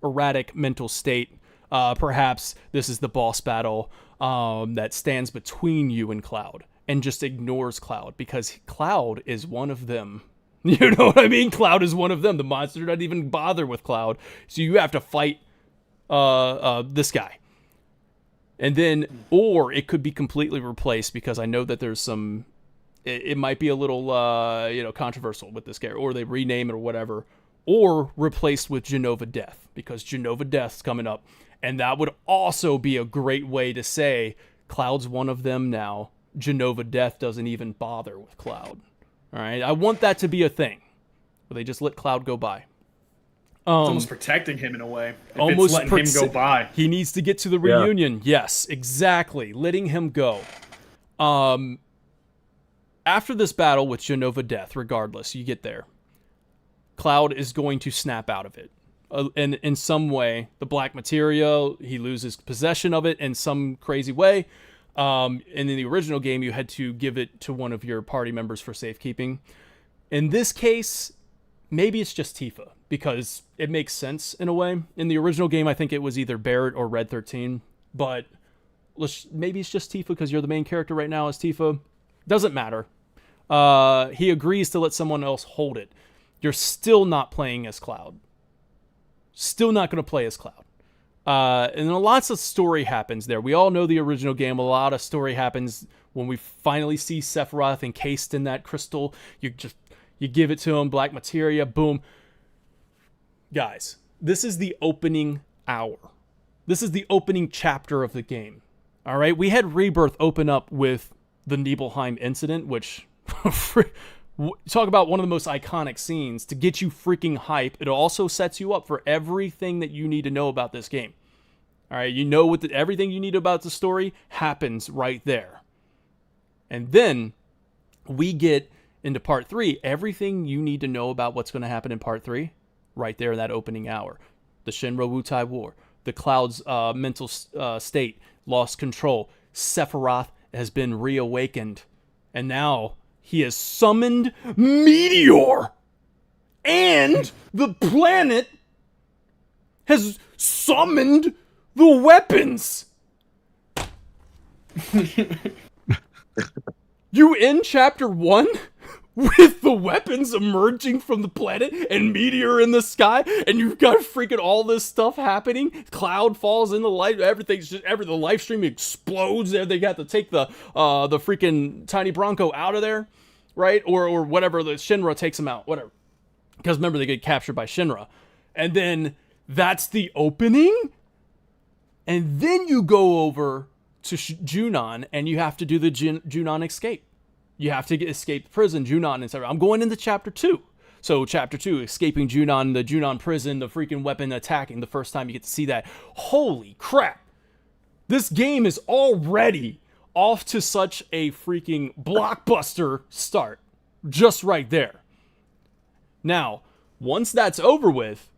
erratic mental state. Perhaps this is the boss battle that stands between you and Cloud and just ignores Cloud because Cloud is one of them. You know what I mean? Cloud is one of them. The monster doesn't even bother with Cloud. So you have to fight this guy. And then, or it could be completely replaced because I know that there's some, it might be a little, controversial with this character, or they rename it or whatever, or replaced with Genova Death because Genova Death's coming up. And that would also be a great way to say Cloud's one of them now. Genova Death doesn't even bother with Cloud. All right, I want that to be a thing where they just let Cloud go by. It's almost protecting him in a way. If almost it's letting him go by. He needs to get to the reunion. Yeah. Yes, exactly. Letting him go. After this battle with Genova Death, regardless, you get there. Cloud is going to snap out of it. In some way, the black material, he loses possession of it in some crazy way. And in the original game, you had to give it to one of your party members for safekeeping. In this case, maybe it's just Tifa, because it makes sense in a way. In the original game, I think it was either Barrett or Red 13, but maybe it's just Tifa because you're the main character right now as Tifa. Doesn't matter. He agrees to let someone else hold it. You're still not playing as Cloud. Still not going to play as Cloud. And lots of story happens there. We all know the original game. A lot of story happens when we finally see Sephiroth encased in that crystal. You give it to him, black materia, boom. Guys, this is the opening hour. This is the opening chapter of the game. All right, we had Rebirth open up with the Nibelheim incident, which talk about one of the most iconic scenes to get you freaking hype. It also sets you up for everything that you need to know about this game. All right, you know everything you need about the story happens right there. And then we get into part 3. Everything you need to know about what's going to happen in part 3, right there in that opening hour. The Shinra Wutai War, the Cloud's mental state, lost control. Sephiroth has been reawakened. And now he has summoned Meteor. And the planet has summoned the weapons. You end chapter 1 with the weapons emerging from the planet and Meteor in the sky, and you've got freaking all this stuff happening. Cloud falls in the light, everything's just the live stream explodes. They got to take the freaking tiny Bronco out of there, right? Or whatever, the Shinra takes him out, whatever. Because remember, they get captured by Shinra. And then that's the opening. And then you go over to Junon, and you have to do the Junon escape. You have to escape prison, Junon, etc. I'm going into chapter 2. So chapter 2, escaping Junon, the Junon prison, the freaking weapon attacking. The first time you get to see that. Holy crap. This game is already off to such a freaking blockbuster start. Just right there. Now, once that's over with,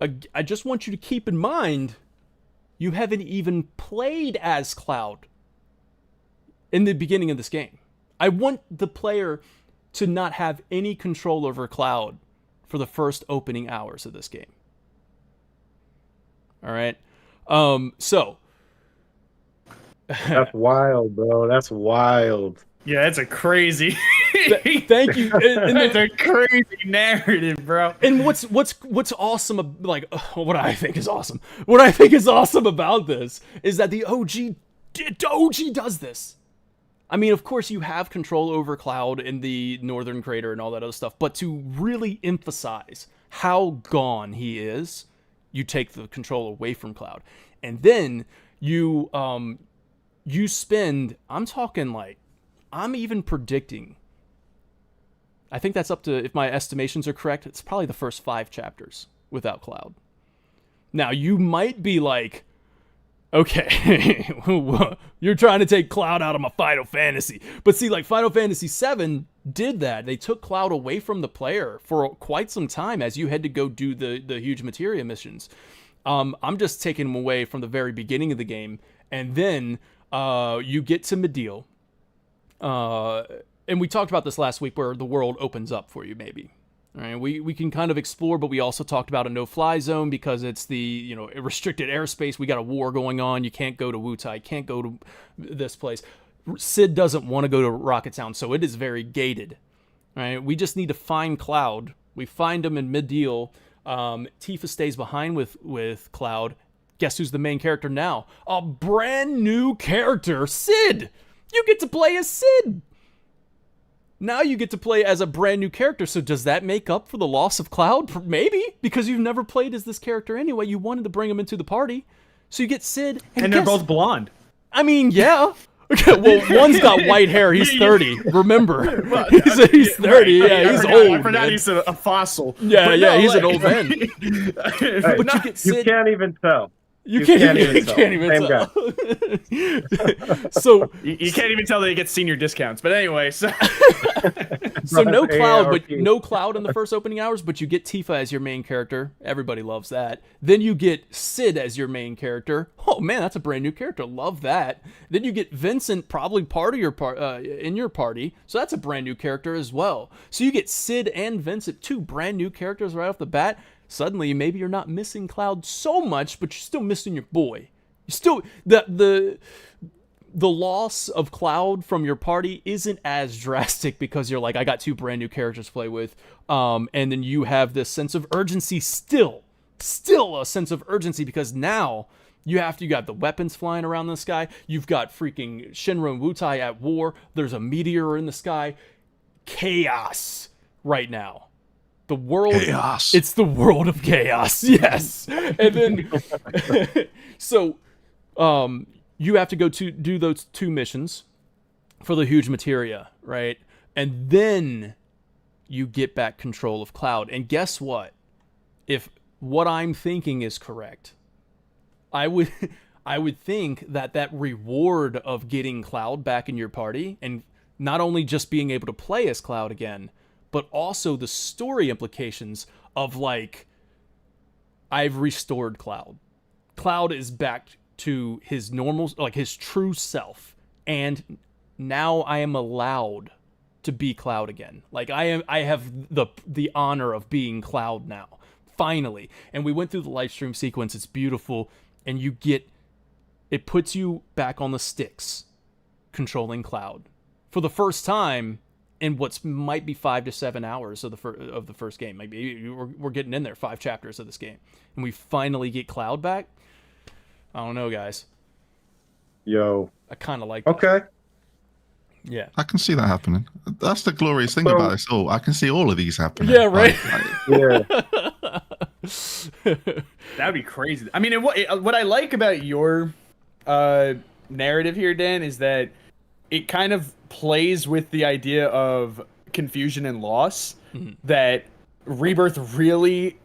I just want you to keep in mind, you haven't even played as Cloud in the beginning of this game. I want the player to not have any control over Cloud for the first opening hours of this game. All right. So. That's wild, bro. That's wild. Yeah, that's a crazy. Thank you. That's a crazy narrative, bro. And what's awesome, like what I think is awesome. What I think is awesome about this is that the OG does this. I mean, of course, you have control over Cloud in the Northern Crater and all that other stuff, but to really emphasize how gone he is, you take the control away from Cloud, and then you spend. I'm even predicting. I think that's up to, if my estimations are correct, it's probably the first 5 chapters without Cloud. Now, you might be like, okay, you're trying to take Cloud out of my Final Fantasy. But see, like Final Fantasy VII did that. They took Cloud away from the player for quite some time as you had to go do the huge materia missions. I'm just taking them away from the very beginning of the game. And then you get to Mideel. And we talked about this last week where the world opens up for you, maybe. All right, we can kind of explore, but we also talked about a no-fly zone because it's the restricted airspace. We got a war going on. You can't go to Wutai. Can't go to this place. Cid doesn't want to go to Rocket Town, so it is very gated. All right, we just need to find Cloud. We find him in Mideel. Tifa stays behind with Cloud. Guess who's the main character now? A brand new character, Cid. You get to play as Cid. Now you get to play as a brand new character, so does that make up for the loss of Cloud? Maybe, because you've never played as this character anyway. You wanted to bring him into the party. So you get Cid. And they're both blonde. I mean, yeah. Okay, well, one's got white hair. He's 30. Remember. He's 30. Yeah, he's old. I forgot he's a fossil. Yeah, he's an old man. Hey, But you get Cid. You can't even tell. You can't even Same tell. So You can't even tell that he gets senior discounts. But anyway, so no Cloud, but AARP. no Cloud in the first opening hours, but you get Tifa as your main character. Everybody loves that. Then you get Sid as your main character. Oh man, that's a brand new character. Love that. Then you get Vincent, probably part of your in your party, so that's a brand new character as well. So you get Sid and Vincent, two brand new characters right off the bat. Suddenly, maybe you're not missing Cloud so much, but you're still missing your boy. You still the loss of Cloud from your party isn't as drastic because you're like, I got two brand new characters to play with, and then you have this sense of urgency still a sense of urgency because now you got the weapons flying around the sky. You've got freaking Shinra and Wutai at war. There's a meteor in the sky. Chaos right now. The world, Chaos. It's the world of chaos. Yes. And then, so, you have to go to do those two missions for the huge materia, right? And then you get back control of Cloud. And guess what? If what I'm thinking is correct, I would think that reward of getting Cloud back in your party and not only just being able to play as Cloud again, but also the story implications of like, I've restored Cloud. Cloud is back to his normal, like his true self. And now I am allowed to be Cloud again. Like I have the honor of being Cloud now. Finally. And we went through the live stream sequence. It's beautiful. And it puts you back on the sticks controlling Cloud for the first time in what might be 5 to 7 hours of the first game. Maybe we're getting in there, 5 chapters of this game, and we finally get Cloud back. I don't know, guys. Yo. I kind of like that. Okay. Yeah. I can see that happening. That's the glorious thing about this all. I can see all of these happening. Yeah, right. Yeah. that'd be crazy. I mean, what I like about your narrative here, Dan, is that it kind of plays with the idea of confusion and loss that Rebirth really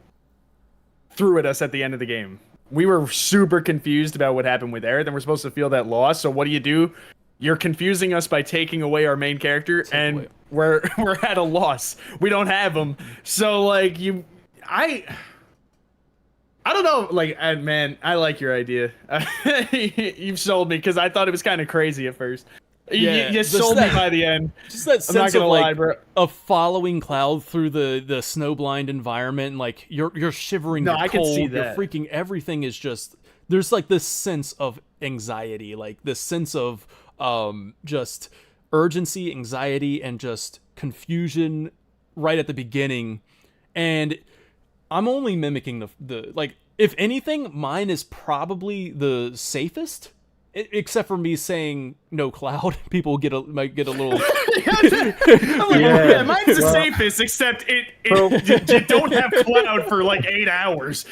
threw at us at the end of the game. We were super confused about what happened with Aerith, and we're supposed to feel that loss. So what do? You're confusing us by taking away our main character, and we're at a loss. We don't have him. So like I don't know. Like, man, I like your idea. You've sold me because I thought it was kind of crazy at first. Yeah, you sold me by the end. Just that I'm not sense of gonna like lie, bro. of following Cloud through the snowblind environment, and like you're shivering, No, you're I can cold, see you're that. freaking. Everything is just there's like this sense of anxiety, like this sense of just urgency, anxiety, and just confusion right at the beginning. And I'm only mimicking the like. If anything, mine is probably the safest. Except for me saying no Cloud, people might get a little. Yeah. Mine's the safest, except you don't have Cloud for like 8 hours.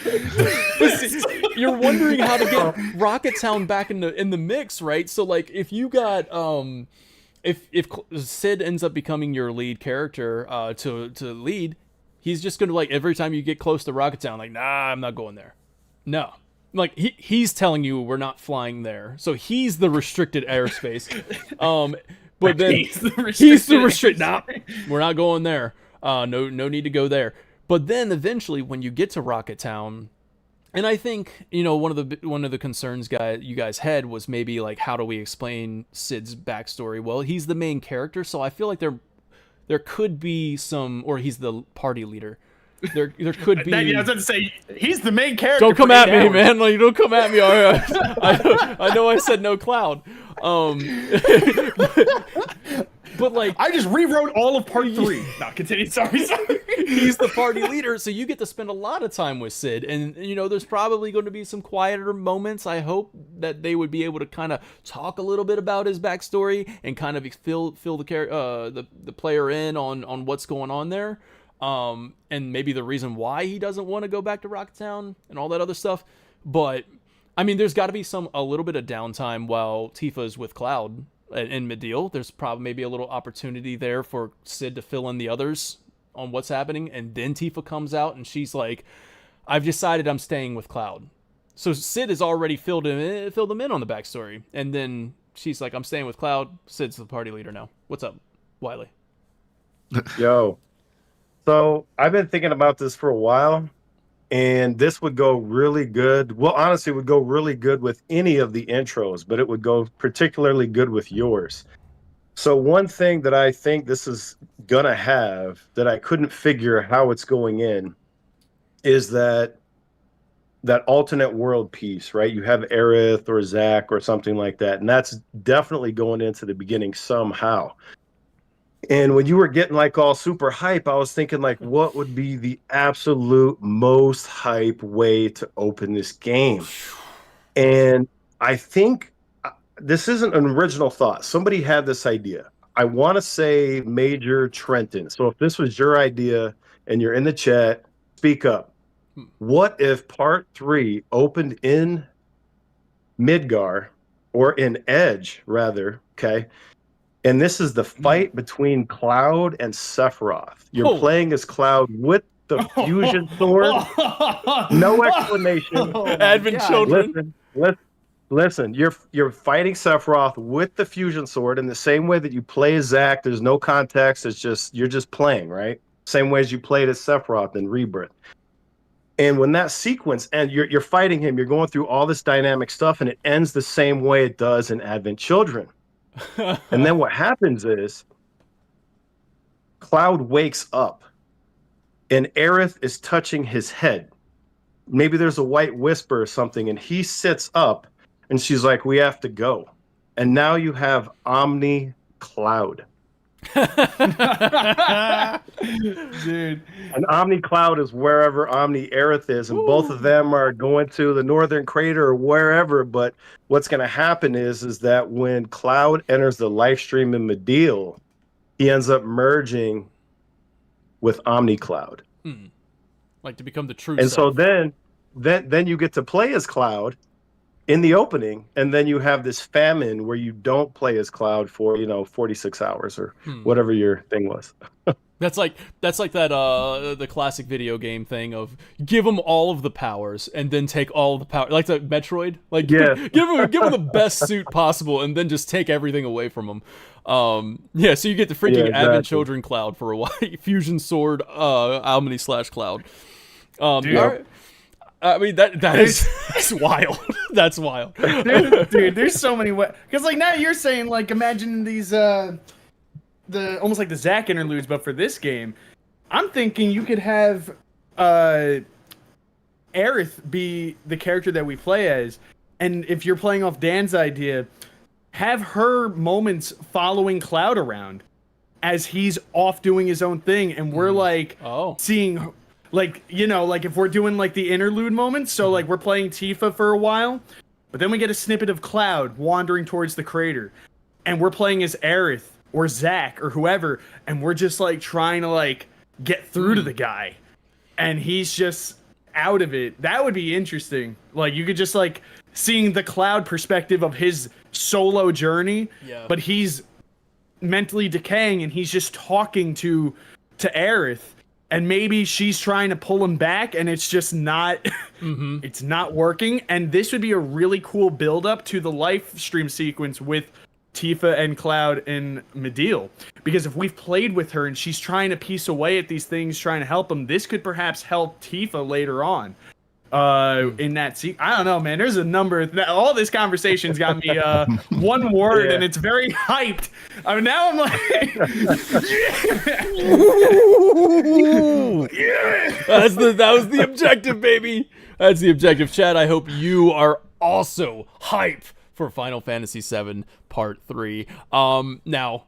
You're wondering how to get Rocket Town back in the mix, right? So like, if you got if Sid ends up becoming your lead character to lead, he's just gonna like every time you get close to Rocket Town, like, nah, I'm not going there. No. Like he's telling you we're not flying there, so he's the restricted airspace. But then he's the restricted. Nah, we're not going there. No need to go there. But then eventually, when you get to Rocket Town, and I think one of the concerns you guys had was maybe like, how do we explain Sid's backstory? Well, he's the main character, so I feel like there could be some, or he's the party leader. There could be. I was about to say he's the main character. Don't come at me, hours. man! Like, don't come at me. I know I said no Cloud. But like, I just rewrote all of part 3. No, continue. Sorry. he's the party leader, so you get to spend a lot of time with Sid, and there's probably going to be some quieter moments. I hope that they would be able to kind of talk a little bit about his backstory and kind of fill the player in on what's going on there. And maybe the reason why he doesn't want to go back to Rocketown and all that other stuff. But I mean, there's got to be a little bit of downtime while Tifa's with Cloud in Middeal. There's probably maybe a little opportunity there for Sid to fill in the others on what's happening. And then Tifa comes out and she's like, I've decided I'm staying with Cloud. So Sid has already filled them in on the backstory, and then she's like, "I'm staying with Cloud. Sid's the party leader now. What's up, Wiley?" Yo, so I've been thinking about this for a while, and this would go really good. Well, honestly, it would go really good with any of the intros, but it would go particularly good with yours. So one thing that I think this is gonna have that I couldn't figure how it's going in is that alternate world piece, right? You have Aerith or Zack or something like that, and that's definitely going into the beginning somehow. And when you were getting like all super hype, I was thinking like, what would be the absolute most hype way to open this game? And I think this isn't an original thought. Somebody had this idea. I want to say Major Trenton. So if this was your idea and you're in the chat, speak up. What if part 3 opened in Midgar, or in Edge rather, okay? And this is the fight between Cloud and Sephiroth. You're playing as Cloud with the fusion sword. No explanation. Advent children. Listen. You're fighting Sephiroth with the fusion sword in the same way that you play as Zack. There's no context. It's just you're just playing, right? Same way as you played as Sephiroth in Rebirth. And when that sequence ends, you're fighting him. You're going through all this dynamic stuff, and it ends the same way it does in Advent Children. And then what happens is Cloud wakes up and Aerith is touching his head. Maybe there's a white whisper or something, and he sits up and she's like, "We have to go." And now you have Omni Cloud. Dude. And Omni Cloud is wherever Omni Aerith is, and both of them are going to the Northern Crater or wherever. But what's going to happen is that when Cloud enters the live stream in Medill, he ends up merging with Omni Cloud. Like to become the true And self. so then you get to play as Cloud in the opening, and then you have this famine where you don't play as Cloud for 46 hours or whatever your thing was. That's like that the classic video game thing of give them all of the powers and then take all of the power, like the Metroid, like Yeah. give them the best suit possible and then just take everything away from them. So you get the freaking exactly. Advent Children Cloud for a while, fusion sword Omni/Cloud. Dude. All right. I mean that's wild. That's wild. Dude, there's so many ways. Because like now you're saying like imagine these the almost like the Zack interludes, but for this game, I'm thinking you could have Aerith be the character that we play as, and if you're playing off Dan's idea, have her moments following Cloud around as he's off doing his own thing, and we're like seeing. Like, like if we're doing like the interlude moments, so like we're playing Tifa for a while, but then we get a snippet of Cloud wandering towards the crater, and we're playing as Aerith or Zack or whoever, and we're just like trying to like get through to the guy, and he's just out of it. That would be interesting. Like you could just like seeing the Cloud perspective of his solo journey, but he's mentally decaying and he's just talking to Aerith. And maybe she's trying to pull him back, and it's just not, it's not working. And this would be a really cool build-up to the live stream sequence with Tifa and Cloud in Medill. Because if we've played with her and she's trying to piece away at these things, trying to help him, this could perhaps help Tifa later on. In that scene, I don't know, man. There's a number. All this conversation's got me one word, and it's very hyped. I mean, now I'm like, that was the objective, baby. That's the objective, Chad. I hope you are also hype for Final Fantasy VII Part 3. Now,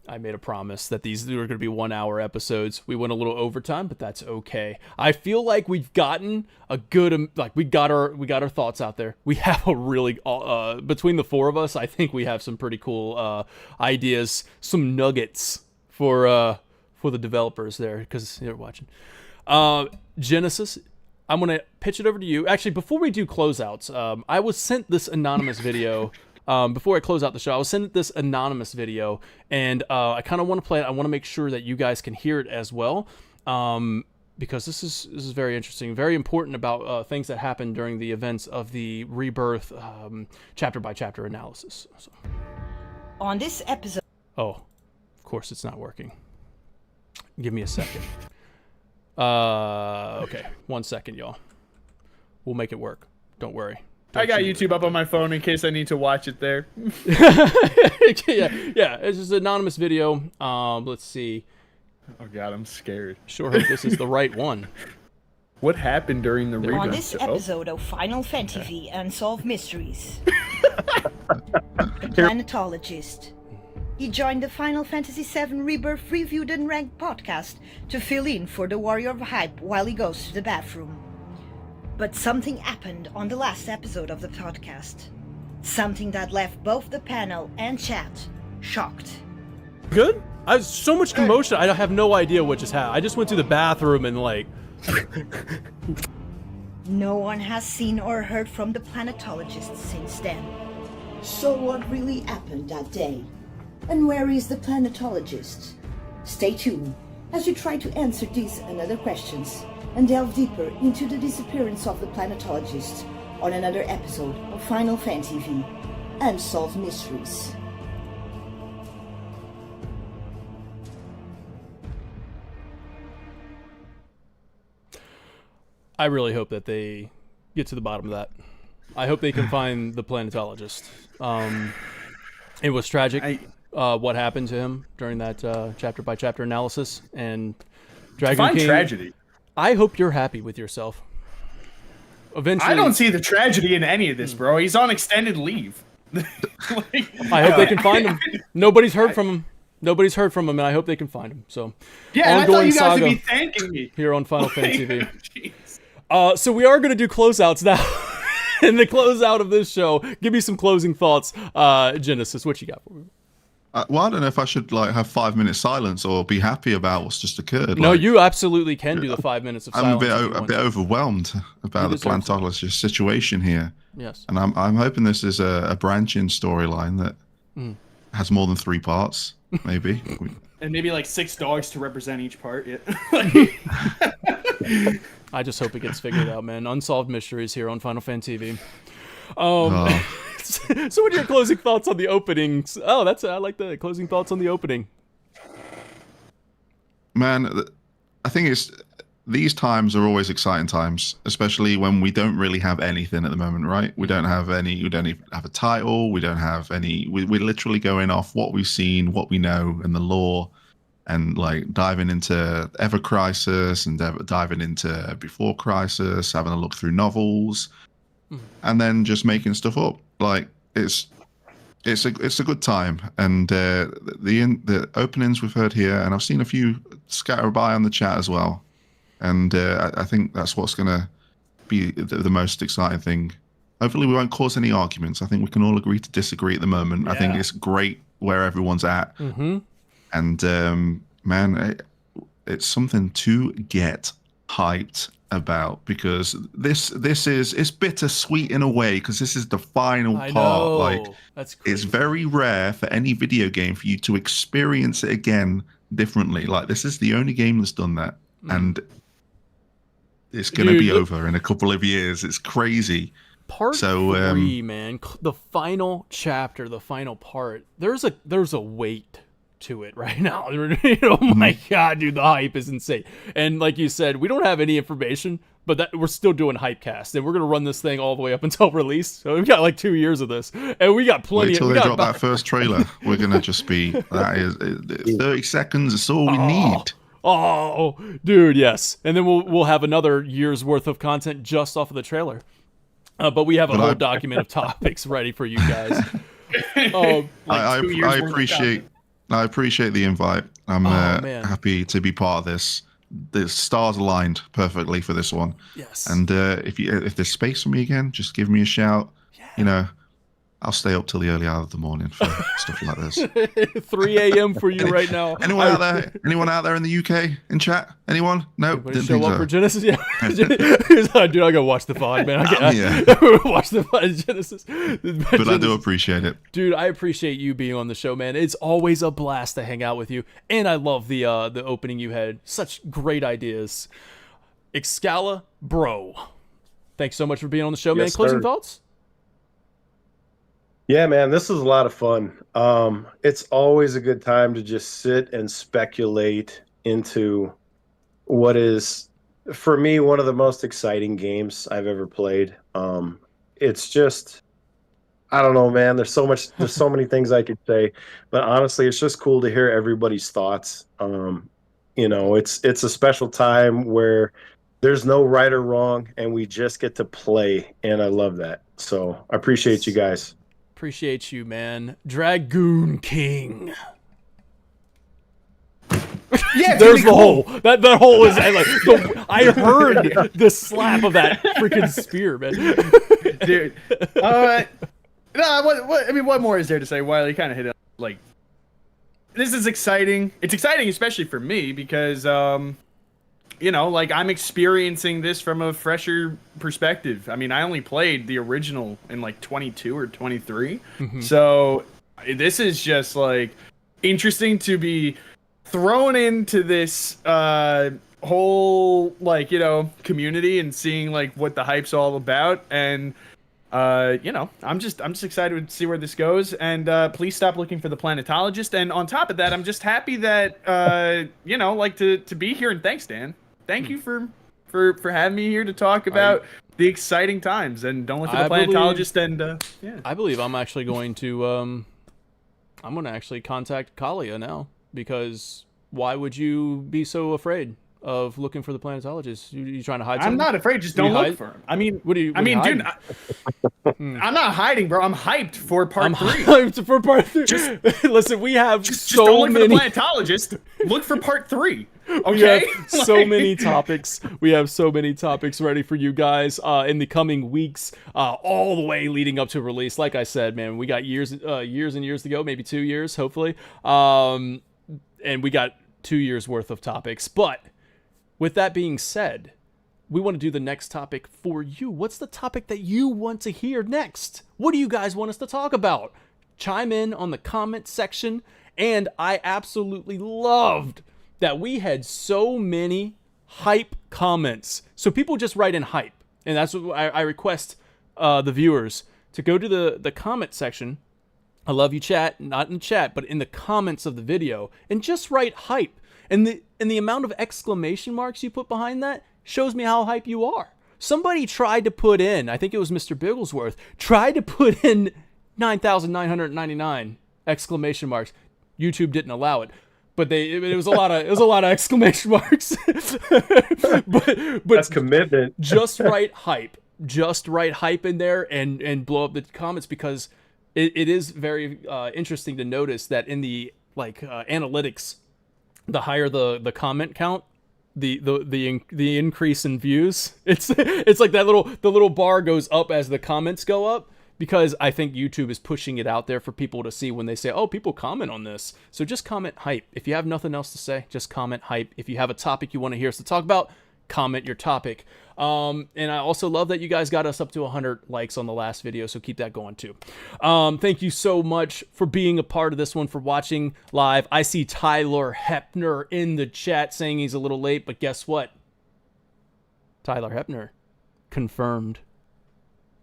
I made a promise that these are going to be 1 hour episodes. We went a little overtime, but that's okay. I feel like we've gotten a good, like we got our thoughts out there. We have a really, between the four of us, I think we have some pretty cool ideas, some nuggets for the developers there, because they're watching. Genesis, I'm going to pitch it over to you. Actually, before we do closeouts, I was sent this anonymous video. Before I close out the show, I was sent this anonymous video, and I kind of want to play it. I want to make sure that you guys can hear it as well. because this is very interesting, very important about things that happened during the events of the Rebirth chapter by chapter analysis. So. On this episode. Oh, of course it's not working. Give me a second. Okay, 1 second, y'all. We'll make it work. Don't worry. I got YouTube up on my phone in case I need to watch it there. yeah, it's just an anonymous video. Let's see. Oh god, I'm scared. Sure hope this is the right one. What happened during the Rebirth? On this episode of Final Fantasy Unsolved Mysteries, a planetologist. He joined the Final Fantasy VII Rebirth Reviewed and Ranked podcast to fill in for the Warrior of Hype while he goes to the bathroom. But something happened on the last episode of the podcast. Something that left both the panel and chat shocked. Good? I was so much commotion. I have no idea what just happened. I just went to the bathroom and like. No one has seen or heard from the planetologist since then. So what really happened that day? And where is the planetologist? Stay tuned as we try to answer these and other questions and delve deeper into the disappearance of the planetologist on another episode of Final Fantasy Unsolved Mysteries. I really hope that they get to the bottom of that. I hope they can find the planetologist. It was tragic what happened to him during that chapter by chapter analysis, and Dragon King. Tragedy. I hope you're happy with yourself. Eventually, I don't see the tragedy in any of this, bro. He's on extended leave. I hope they can find him. Nobody's heard from him. Nobody's heard from him, and I hope they can find him. So, yeah, I thought you guys would be thanking me here on Final Fantasy V. So we are going to do closeouts now. In the closeout of this show, give me some closing thoughts, Genesis. What you got for me? Well, I don't know if I should like have 5 minutes silence or be happy about what's just occurred. No, like, you absolutely can do the 5 minutes of silence. I'm a bit overwhelmed about the planetologist situation here. Yes, and I'm hoping this is a branching storyline that has more than 3 parts, maybe. And maybe like 6 dogs to represent each part. Yeah. I just hope it gets figured out, man. Unsolved Mysteries here on Final Fantasy V. So what are your closing thoughts on the openings? Oh, I like the closing thoughts on the opening. Man, I think these times are always exciting times, especially when we don't really have anything at the moment, right? We don't even have a title. We don't have any. We're literally going off what we've seen, what we know, and the lore, and like diving into Ever Crisis and diving into Before Crisis, having a look through novels, and then just making stuff up. Like it's a good time, and the openings we've heard here, and I've seen a few scatter by on the chat as well, and I think that's what's gonna be the most exciting thing. Hopefully, we won't cause any arguments. I think we can all agree to disagree at the moment. Yeah. I think it's great where everyone's at, and man, it's something to get hyped about, because this is, it's bittersweet in a way, because this is the final part. Know. Like, that's crazy. It's very rare for any video game for you to experience it again differently. Like, this is the only game that's done that, and it's gonna be over in a couple of years. It's crazy. Part 3, man, the final chapter, the final part. There's a weight to it right now. Oh my god, dude, the hype is insane. And like you said, we don't have any information, but that we're still doing Hypecast, and we're gonna run this thing all the way up until release. So we've got like 2 years of this, and we got plenty. Wait till they drop that first trailer. We're gonna just be 30 seconds. That's all we need. Oh, dude, yes. And then we'll have another year's worth of content just off of the trailer. But we have a whole document of topics ready for you guys. I appreciate the invite. I'm happy to be part of this. The stars aligned perfectly for this one. Yes. And if there's space for me again, just give me a shout. Yeah. You know, I'll stay up till the early hour of the morning for stuff like this. 3 a.m. for you right now. Anyone out there? Anyone out there in the UK in chat? Anyone? No. Didn't show think up so. for Genesis? Yeah. Dude, I gotta watch the VOD, man. I watch the VOD, Genesis. But I do appreciate it, dude. I appreciate you being on the show, man. It's always a blast to hang out with you, and I love the opening you had. Such great ideas. Icicle Bro. Thanks so much for being on the show, man. Yes, Closing sir. thoughts? Yeah, man, this is a lot of fun. It's always a good time to just sit and speculate into what is, for me, one of the most exciting games I've ever played. It's just, I don't know, man. There's so many things I could say, but honestly, it's just cool to hear everybody's thoughts. It's a special time where there's no right or wrong, and we just get to play, and I love that. So I appreciate you guys. Appreciate you, man. Dragoon King. Yeah, There's the hole. That hole is I heard the slap of that freaking spear, man. Dude. No, what more is there to say? Wiley kind of hit it. Like, this is exciting. It's exciting, especially for me, because I'm experiencing this from a fresher perspective. I mean, I only played the original in like 22 or 23. So this is just like interesting to be thrown into this whole community and seeing like what the hype's all about. And I'm just excited to see where this goes. And please stop looking for the planetologist. And on top of that, I'm just happy that to be here. And thanks, Dan. Thank you for having me here to talk about the exciting times. And don't look for the planetologist. I believe I'm actually going to contact Kalia now, because why would you be so afraid of looking for the planetologist? You trying to hide something? I'm not afraid. Just don't look for him. I mean, dude, I'm not hiding, bro. I'm hyped for part 3. Hyped for part 3. Listen, we have just don't look for the planetologist. Look for part 3. Okay. We have so many topics. We have so many topics ready for you guys in the coming weeks, all the way leading up to release. Like I said, man, we got years and years to go, maybe 2 years, hopefully. And we got 2 years worth of topics. But with that being said, we want to do the next topic for you. What's the topic that you want to hear next? What do you guys want us to talk about? Chime in on the comment section. And I absolutely loved that we had so many hype comments. So people just write in hype. And that's what I request the viewers to go to the comment section. I love you, chat. Not in chat, but in the comments of the video. And just write hype. And the amount of exclamation marks you put behind that shows me how hype you are. Somebody tried to put in, I think it was Mr. Bigglesworth, tried to put in 9,999 exclamation marks. YouTube didn't allow it. But it was a lot of exclamation marks. but That's commitment. Just write hype. Just write hype in there and blow up the comments, because it is very interesting to notice that in the analytics, the higher the comment count, the increase in views. It's like the little bar goes up as the comments go up, because I think YouTube is pushing it out there for people to see when they say, oh, people comment on this. So just comment hype. If you have nothing else to say, just comment hype. If you have a topic you want to hear us to talk about, comment your topic. And I also love that you guys got us up to 100 likes on the last video, so keep that going too. Thank you so much for being a part of this one, for watching live. I see Tyler Hepner in the chat saying he's a little late, but guess what? Tyler Hepner confirmed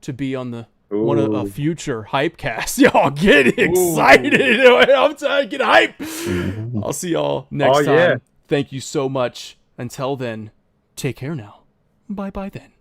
to be on the a future Hypecast. Y'all get excited. I'm trying to get hype. I'll see y'all next time. Yeah. Thank you so much. Until then, take care now. Bye-bye then.